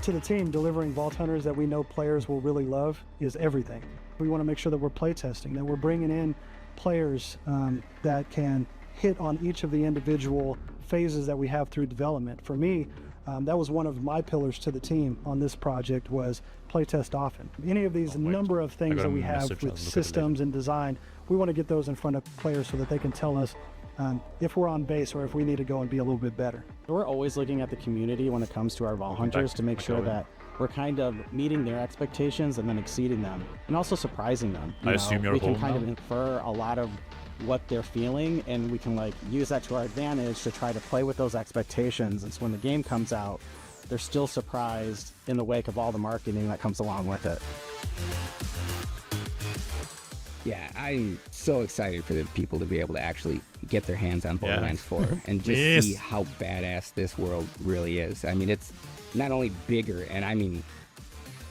To the team, delivering Vault Hunters that we know players will really love is everything. We want to make sure that we're playtesting, that we're bringing in players that can hit on each of the individual phases that we have through development. For me, that was one of my pillars to the team on this project, was playtest often. Any of these number of things that we have with systems and design, we want to get those in front of players so that they can tell us if we're on base or if we need to go and be a little bit better. We're always looking at the community when it comes to our Vault Hunters to make sure that we're kind of meeting their expectations and then exceeding them, and also surprising them. I assume you're we can home kind now? of infer a lot of what they're feeling, and we can like use that to our advantage to try to play with those expectations. And so when the game comes out, they're still surprised in the wake of all the marketing that comes along with it. Yeah, I'm so excited for the people to be able to actually get their hands on Borderlands 4 and just see how badass this world really is. I mean, it's not only bigger, and I mean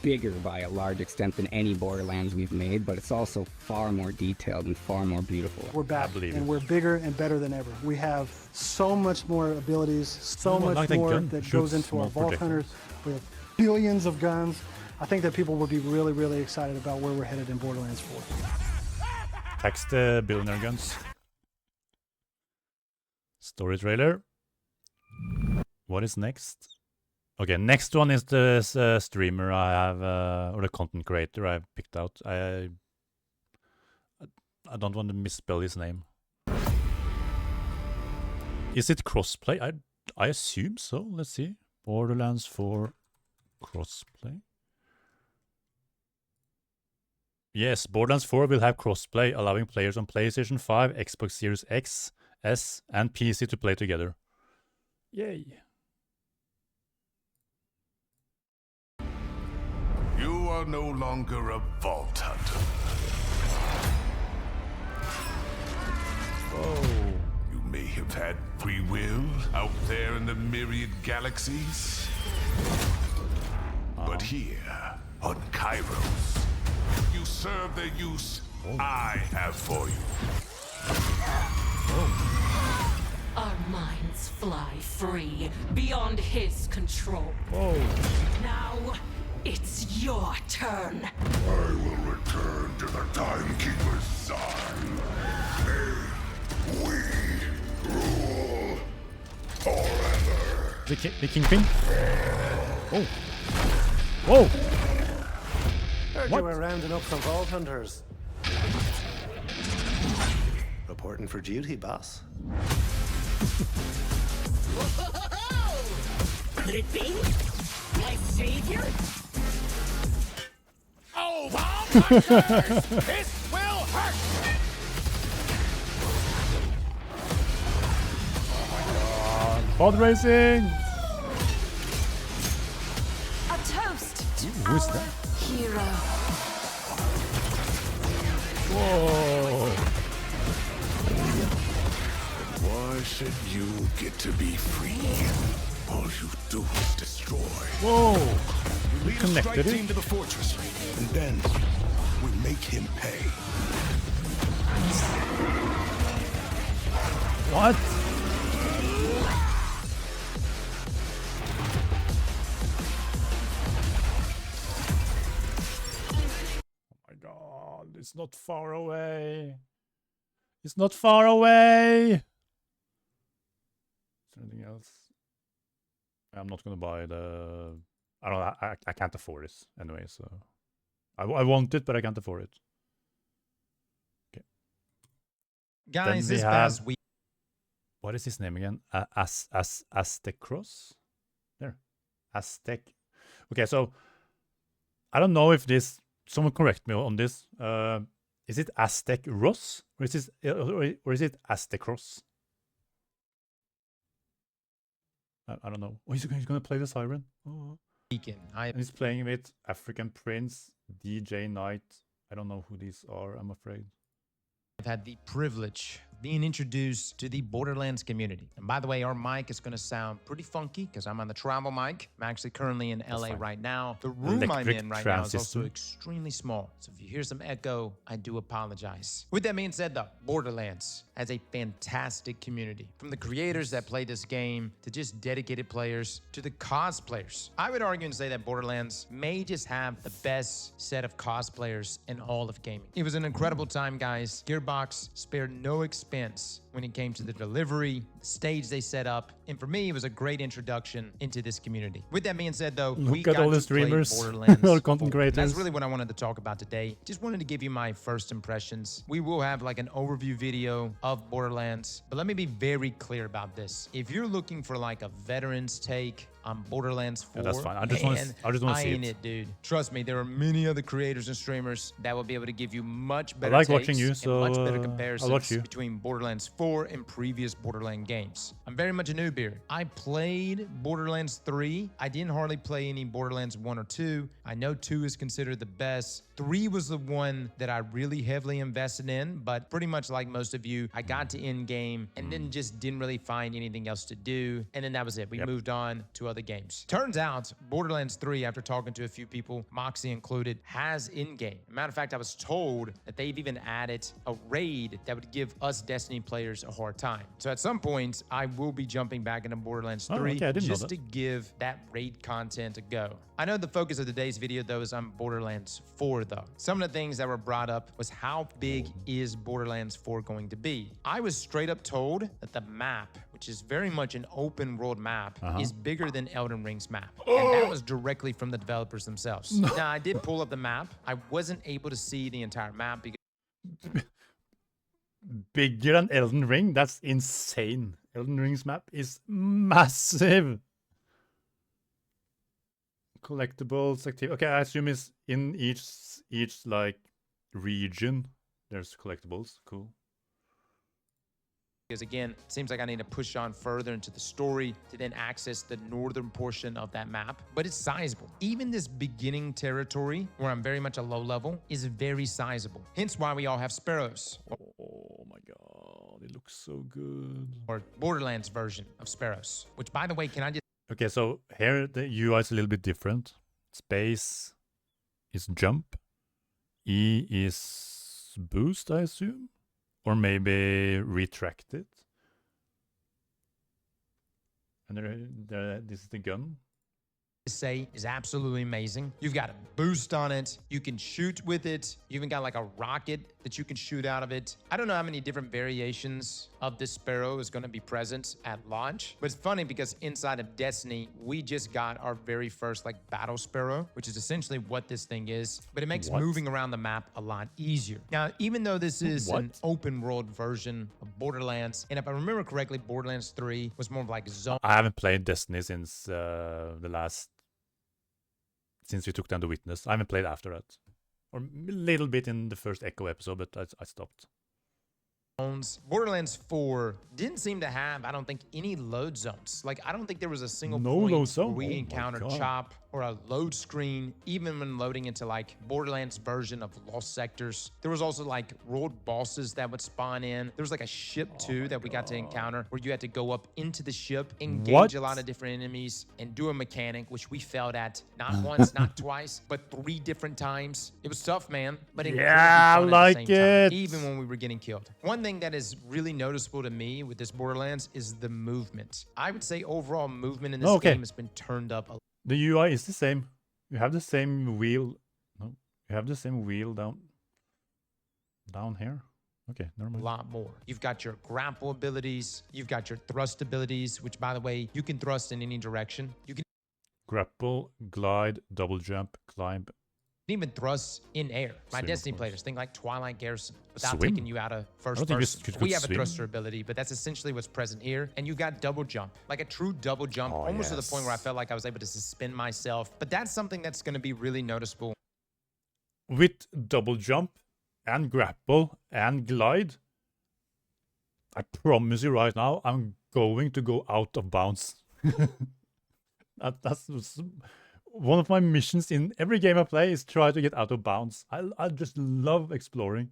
bigger by a large extent than any Borderlands we've made, but it's also far more detailed and far more beautiful. We're back, and we're bigger and better than ever. We have so much more abilities, so much more that goes into our Vault Hunters. We have billions of guns. I think that people will be really, really excited about where we're headed in Borderlands 4. Tax the billionaire guns. Story trailer. What is next? Okay, next one is the streamer I have, or the content creator I've picked out. I don't want to misspell his name. Is it crossplay? I assume so. Let's see. Borderlands 4 crossplay. Yes, Borderlands 4 will have crossplay, allowing players on PlayStation 5, Xbox Series X, S, and PC to play together. Yay. You are no longer a Vault Hunter. Oh. You may have had free will out there in the myriad galaxies. But here, on Kairos, you serve the use I have for you. Our minds fly free, beyond his control. Now, it's your turn. I will return to the Timekeeper's side. May we rule forever. The Kingpin? Oh. Whoa! Heard you were rounding up some Vault Hunters. Reporting for duty, boss. Could it be my savior? Oh, Vault Hunters! This will hurt! Pod racing! A toast to Who is that? hero. Whoa! Why should you get to be free? All you do is destroy. Whoa! We lead a strike team to the fortress, and then we make him pay. What? Oh my god, it's not far away. It's not far away. Is there anything else? I'm not gonna buy the. I don't know. I can't afford it anyway. So I want it, but I can't afford it. Okay. Guys, this past week. What is his name again? Aztecross? There. Aztec. Okay, so I don't know if this. Someone correct me on this. Is it Aztecross or is it Aztecross? I don't know. Oh, he's gonna play the siren. Oh. And he's playing with African Prince, DJ Knight. I don't know who these are. I'm afraid. I've had the privilege of being introduced to the Borderlands community. And by the way, our mic is going to sound pretty funky because I'm on the travel mic. I'm actually currently in LA right now. The room I'm in right now is also extremely small. So if you hear some echo, I do apologize. With that being said, though, Borderlands has a fantastic community. From the creators that play this game to just dedicated players to the cosplayers. I would argue and say that Borderlands may just have the best set of cosplayers in all of gaming. It was an incredible time, guys. Gearbox spared no expense when it came to the delivery, the stage they set up, and for me, it was a great introduction into this community. With that being said, though, we Look at got all the to play streamers, Borderlands all content 4. And that's creators. really what I wanted to talk about today. Just wanted to give you my first impressions. We will have like an overview video of Borderlands, but let me be very clear about this. If you're looking for like a veteran's take on Borderlands 4, that's fine. I just want to see ain't it, dude. Trust me, there are many other creators and streamers that will be able to give you much better like takes watching you, so and much better I'll comparisons watch you. between Borderlands 4 and previous Borderlands games. I'm very much a noob here. I played Borderlands 3. I didn't hardly play any Borderlands 1 or 2. I know 2 is considered the best. 3 was the one that I really heavily invested in, but pretty much like most of you, I got to end game and then just didn't really find anything else to do. And then that was it. We moved on to other games. Turns out Borderlands 3, after talking to a few people, Moxie included, has in-game. Matter of fact, I was told that they've even added a raid that would give us Destiny players a hard time. So at some point, I will be jumping back into Borderlands 3 just to give that raid content a go. I know the focus of today's video, though, is on Borderlands 4, though. Some of the things that were brought up was how big is Borderlands 4 going to be? I was straight up told that the map, which is very much an open world map, is bigger than Elden Ring's map. And that was directly from the developers themselves. Now, I did pull up the map. I wasn't able to see the entire map because bigger than Elden Ring? That's insane. Elden Ring's map is massive. Collectibles, active. Okay, I assume it's in each like region. There's collectibles. Cool. Because again, it seems like I need to push on further into the story to then access the northern portion of that map. But it's sizable. Even this beginning territory, where I'm very much a low level, is very sizable. Hence why we all have sparrows. Oh my god, it looks so good. Or Borderlands version of sparrows. Which, by the way, can I just... Okay, so here the UI is a little bit different. Space is jump. E is boost, I assume. Or maybe retract it. And this is the gun. Say is absolutely amazing. You've got a boost on it. You can shoot with it. You even got like a rocket that you can shoot out of it. I don't know how many different variations of this sparrow is going to be present at launch, but it's funny because inside of Destiny, we just got our very first like battle sparrow, which is essentially what this thing is, but it makes moving around the map a lot easier. Now, even though this is an open world version of Borderlands, and if I remember correctly, Borderlands 3 was more of like zone. I haven't played Destiny since since we took down the Witness. I haven't played after that. Or a little bit in the first Echo episode, but I stopped. Borderlands 4 didn't seem to have, I don't think, any load zones. Like, I don't think there was a single load point zone? where we encountered Chop or a load screen, even when loading into like Borderlands version of Lost Sectors. There was also like world bosses that would spawn in. There was like a ship too that we got to encounter where you had to go up into the ship, engage a lot of different enemies, and do a mechanic, which we failed at not once, not twice, but 3 different times. It was tough, man, but it I like it. Even when we were getting killed. One thing that is really noticeable to me with this Borderlands is the movement. I would say overall movement in this game has been turned up a lot. The UI is the same. You have the same wheel. No, you have the same wheel down here. Okay, normal. A lot more. You've got your grapple abilities. You've got your thrust abilities, which, by the way, you can thrust in any direction. You can grapple, glide, double jump, climb. Even thrust in air. My Destiny players think like Twilight Garrison without Swim? taking you out of first person. We have a thruster ability, but that's essentially what's present here. And you got double jump, like a true double jump, almost to the point where I felt like I was able to suspend myself. But that's something that's going to be really noticeable. With double jump and grapple and glide, I promise you right now, I'm going to go out of bounds. That's one of my missions in every game I play is try to get out of bounds. I just love exploring.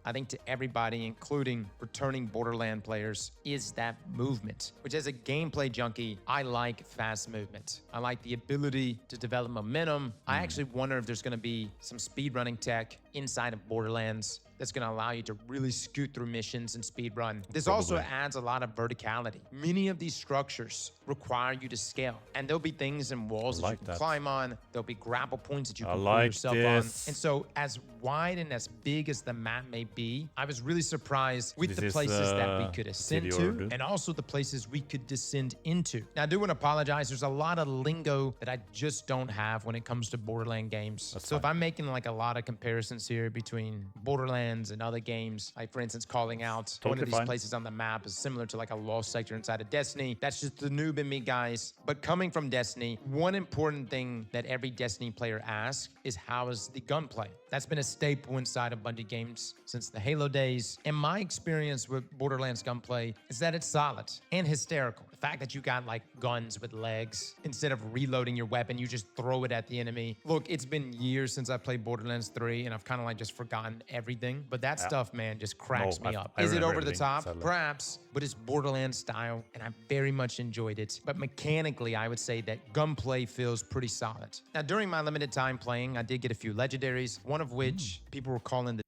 I think to everybody, including returning Borderland players, is that movement, which as a gameplay junkie, I like fast movement. I like the ability to develop momentum. I actually wonder if there's going to be some speedrunning tech inside of Borderlands that's going to allow you to really scoot through missions and speed run. This also adds a lot of verticality. Many of these structures require you to scale, and there'll be things and walls that you can climb on. There'll be grapple points that you can pull yourself on. And so as wide and as big as the map may be, I was really surprised with the places that we could ascend to and also the places we could descend into. Now, I do want to apologize. There's a lot of lingo that I just don't have when it comes to Borderlands games. So if I'm making like a lot of comparisons here between Borderlands and other games, like for instance, calling out one of these places on the map is similar to like a lost sector inside of Destiny. That's just the noob in me, guys. But coming from Destiny, one important thing that every Destiny player asks is how is the gunplay? That's been a staple inside of Bungie games since the Halo days. And my experience with Borderlands gunplay is that it's solid and hysterical. The fact that you got like guns with legs, instead of reloading your weapon, you just throw it at the enemy. Look, it's been years since I played Borderlands 3 and I've kind of like just forgotten everything. But that stuff, man, just cracks me up. Is it over the top? Perhaps, but it's Borderlands style and I very much enjoyed it. But mechanically, I would say that gunplay feels pretty solid. Now, during my limited time playing, I did get a few legendaries, one of which people were calling the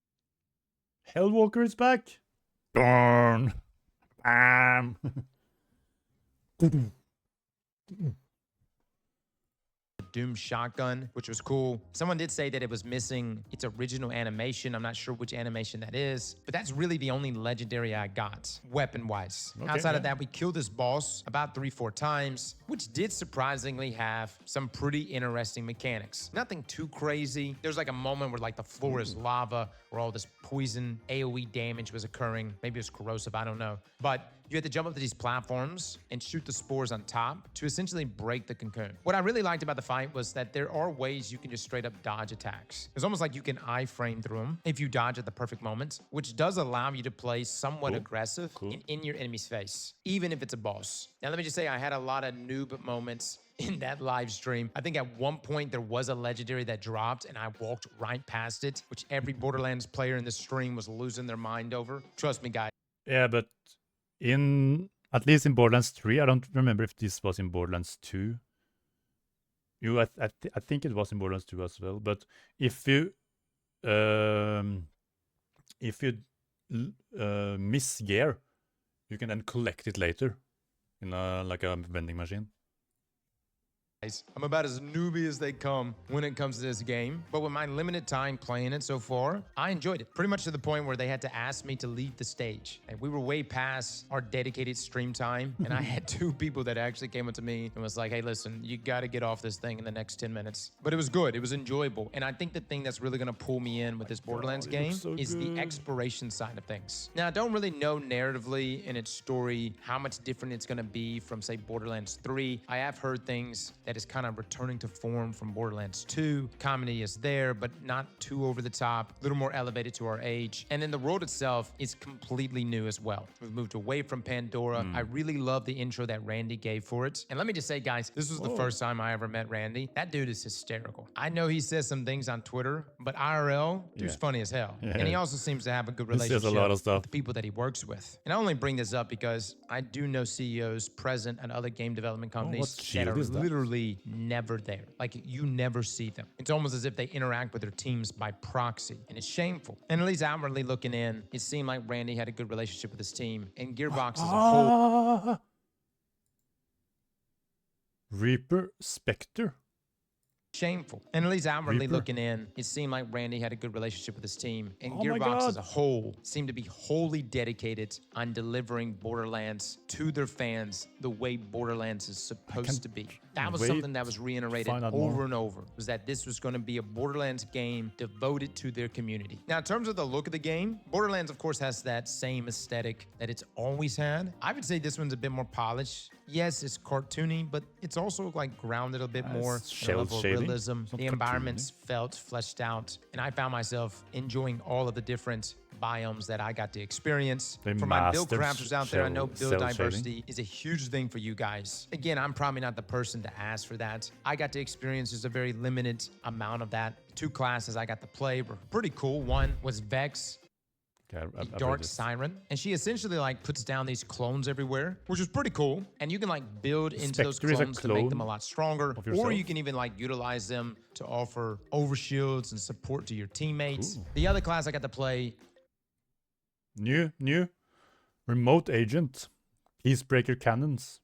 Hellwalker is back. Burn. Bam. Doom shotgun, which was cool. Someone did say that it was missing its original animation. I'm not sure which animation that is, but that's really the only legendary I got, weapon-wise. Outside of that, we killed this boss about 3-4 times, which did surprisingly have some pretty interesting mechanics. Nothing too crazy. There's like a moment where like the floor is lava, where all this poison AoE damage was occurring. Maybe it was corrosive, I don't know. But you had to jump up to these platforms and shoot the spores on top to essentially break the cocoon. What I really liked about the fight was that there are ways you can just straight up dodge attacks. It's almost like you can iframe through them if you dodge at the perfect moment, which does allow you to play somewhat aggressive in your enemy's face, even if it's a boss. Now, let me just say, I had a lot of noob moments in that live stream. I think at one point there was a legendary that dropped and I walked right past it, which every Borderlands player in the stream was losing their mind over. Trust me, guys. Yeah, but at least in Borderlands 3, I don't remember if this was in Borderlands 2. I think it was in Borderlands 2 as well. But if you miss gear, you can then collect it later in like a vending machine. I'm about as newbie as they come when it comes to this game, but with my limited time playing it so far, I enjoyed it. Pretty much to the point where they had to ask me to leave the stage. And we were way past our dedicated stream time, and I had 2 people that actually came up to me and was like, hey, listen, you gotta get off this thing in the next 10 minutes. But it was good, it was enjoyable. And I think the thing that's really gonna pull me in with this Borderlands game is the exploration side of things. Now, I don't really know narratively in its story how much different it's gonna be from, say, Borderlands 3. I have heard things that is kind of returning to form from Borderlands 2. Comedy is there, but not too over the top, a little more elevated to our age. And then the world itself is completely new as well. We've moved away from Pandora. I really love the intro that Randy gave for it. And let me just say, guys, this was the first time I ever met Randy. That dude is hysterical. I know he says some things on Twitter, but IRL, dude's funny as hell. And he also seems to have a good relationship with the people that he works with. And I only bring this up because I do know CEOs present at other game development companies that are literally never there. Like, you never see them. It's almost as if they interact with their teams by proxy, and it's shameful. And at least outwardly looking in, it seemed like Randy had a good relationship with his team, and Gearbox as a whole. Reaper Spectre. Shameful. And at least outwardly looking in, it seemed like Randy had a good relationship with his team, and Gearbox as a whole seemed to be wholly dedicated on delivering Borderlands to their fans the way Borderlands is supposed to be. That was something that was reiterated over and over, was that this was going to be a Borderlands game devoted to their community. Now, in terms of the look of the game, Borderlands, of course, has that same aesthetic that it's always had. I would say this one's a bit more polished. Yes, it's cartoony, but it's also like grounded a bit more in a level of realism. The environments felt fleshed out, and I found myself enjoying all of the different biomes that I got to experience. For my build crafters out there, I know build diversity is a huge thing for you guys. Again, I'm probably not the person to ask for that. I got to experience just a very limited amount of that. 2 classes I got to play were pretty cool. One was Vex, a dark siren, and she essentially like puts down these clones everywhere, which is pretty cool. And you can like build into those clones to make them a lot stronger, or you can even like utilize them to offer overshields and support to your teammates. The other class I got to play New. Remote agent. Peacebreaker cannons.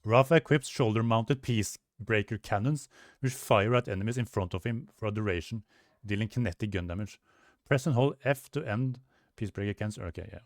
Rafa equips shoulder-mounted peacebreaker cannons, which fire at enemies in front of him for a duration, dealing kinetic gun damage. Press and hold F to end peacebreaker cannons. Okay, yeah.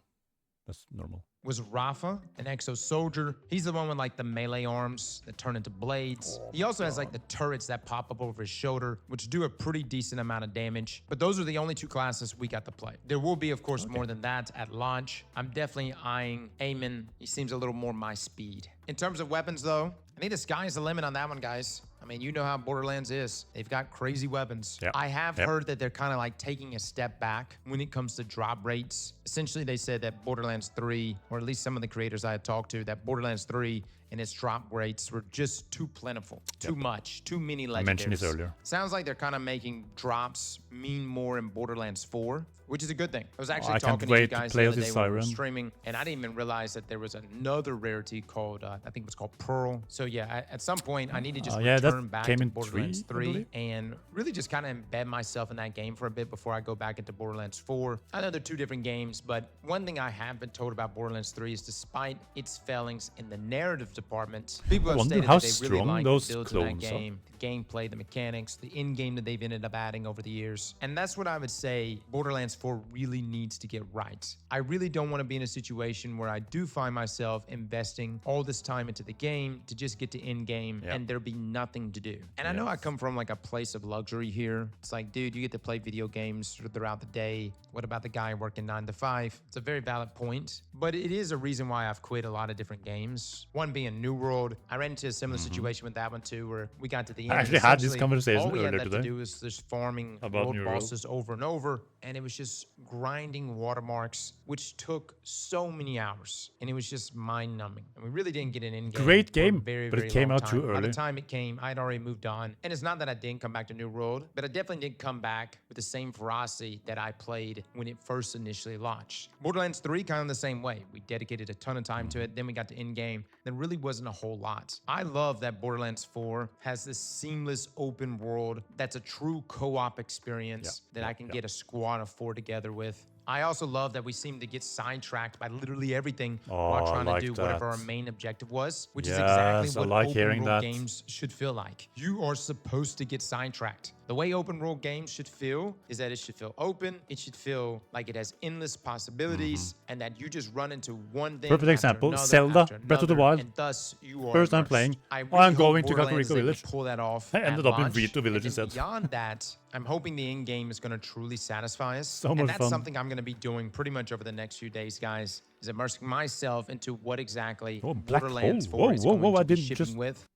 That's normal. Was Rafa, an exo soldier. He's the one with like the melee arms that turn into blades. He also has like the turrets that pop up over his shoulder, which do a pretty decent amount of damage. But those are the only 2 classes we got to play. There will be, of course, more than that at launch. I'm definitely eyeing Eamon. He seems a little more my speed. In terms of weapons, though, I think the sky's the limit on that one, guys. I mean, you know how Borderlands is. They've got crazy weapons. Yep. I have heard that they're kind of like taking a step back when it comes to drop rates. Essentially, they said that Borderlands 3, or at least some of the creators I had talked to, that Borderlands 3 and its drop rates were just too plentiful, too much, too many legendaries. I mentioned this earlier. Sounds like they're kind of making drops mean more in Borderlands 4, which is a good thing. I was actually talking to you guys the other day when we were streaming, and I didn't even realize that there was another rarity called, I think it was called Pearl. So yeah, at some point, I need to just return back to Borderlands 3 and really just kind of embed myself in that game for a bit before I go back into Borderlands 4. I know they're 2 different games, but one thing I have been told about Borderlands 3 is despite its failings in the narrative department, people have stated that they really like the builds in that game, the gameplay, the mechanics, the in-game that they've ended up adding over the years. And that's what I would say Borderlands 4 really needs to get right. I really don't want to be in a situation where I do find myself investing all this time into the game to just get to in-game and there be nothing to do. And I know I come from like a place of luxury here. It's like, dude, you get to play video games throughout the day. What about the guy working 9 to 5? It's a very valid point, but it is a reason why I've quit a lot of different games. One being New World. I ran into a similar situation with that one too, where we got to the end. I actually had this conversation all we earlier had left today to do was just farming about world New bosses over and over, and it was just grinding watermarks, which took so many hours, and it was just mind-numbing. And we really didn't get an in-game. Great game, very, but very it came long out too time. early. By the time it came, I'd already moved on. And it's not that I didn't come back to New World, but I definitely didn't come back with the same ferocity that I played when it first initially launched. Borderlands 3, kind of the same way. We dedicated a ton of time to it, then we got to in-game. There really wasn't a whole lot. I love that Borderlands 4 has this seamless open world that's a true co-op experience that I can get a squad of 4 together with. I also love that we seem to get sidetracked by literally everything while trying to do whatever our main objective was, which is exactly what open world games should feel like. You are supposed to get sidetracked. The way open world games should feel is that it should feel open, it should feel like it has endless possibilities, and that you just run into one thing. Perfect example, Zelda, Breath of the Wild. And thus you are first time playing, I'm going to Kakariko Village. Pull that off. I ended up in Vito Village instead. Beyond that, I'm hoping the in-game is going to truly satisfy us. So much and that's fun. something I'm going to be doing pretty much over the next few days, guys, is immersing myself into what exactly Borderlands 4 is going to be shipping with.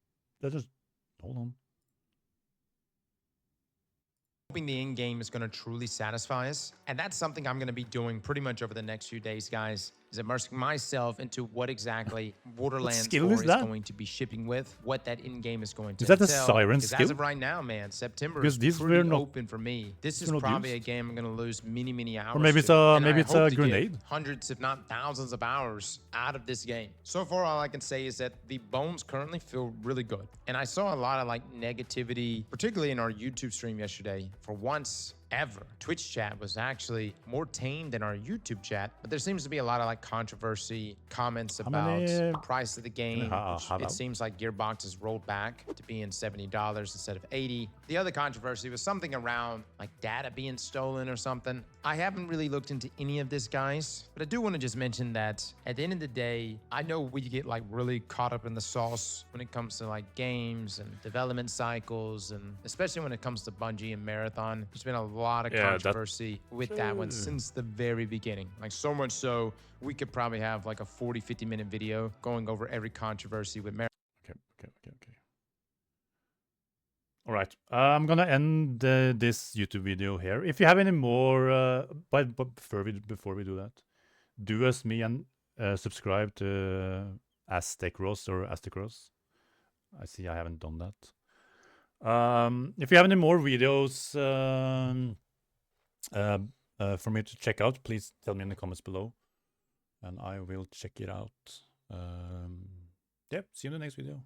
Hold on. Hoping the in-game is going to truly satisfy us. And that's something I'm going to be doing pretty much over the next few days, guys, is immersing myself into what exactly Borderlands 4 is going to be shipping with, what that in-game is going to Is that a entail. siren Because skill? as of right now, man, September Because is these pretty were not- open for me. This is not probably used. a game I'm going to lose many, many hours Or maybe it's to. a And I maybe it's hope a to get grenade. hundreds, if not thousands of hours out of this game. So far, all I can say is that the bones currently feel really good. And I saw a lot of like negativity, particularly in our YouTube stream yesterday. For once ever, Twitch chat was actually more tame than our YouTube chat, but there seems to be a lot of like controversy, comments about many- price of the game. Which it seems like Gearbox has rolled back to being $70 instead of $80. The other controversy was something around like data being stolen or something. I haven't really looked into any of this, guys, but I do want to just mention that at the end of the day, I know we get like really caught up in the sauce when it comes to like games and development cycles, and especially when it comes to Bungie and Marathon. There's been a lot of controversy with that one since the very beginning. Like so much so, we could probably have like a 40-50 minute video going over every controversy with Marathon. Okay. All right, I'm gonna end this YouTube video here. If you have any more, but before we do that, do as me and subscribe to Aztecross. I see I haven't done that. If you have any more videos for me to check out, please tell me in the comments below, and I will check it out. Yeah, see you in the next video.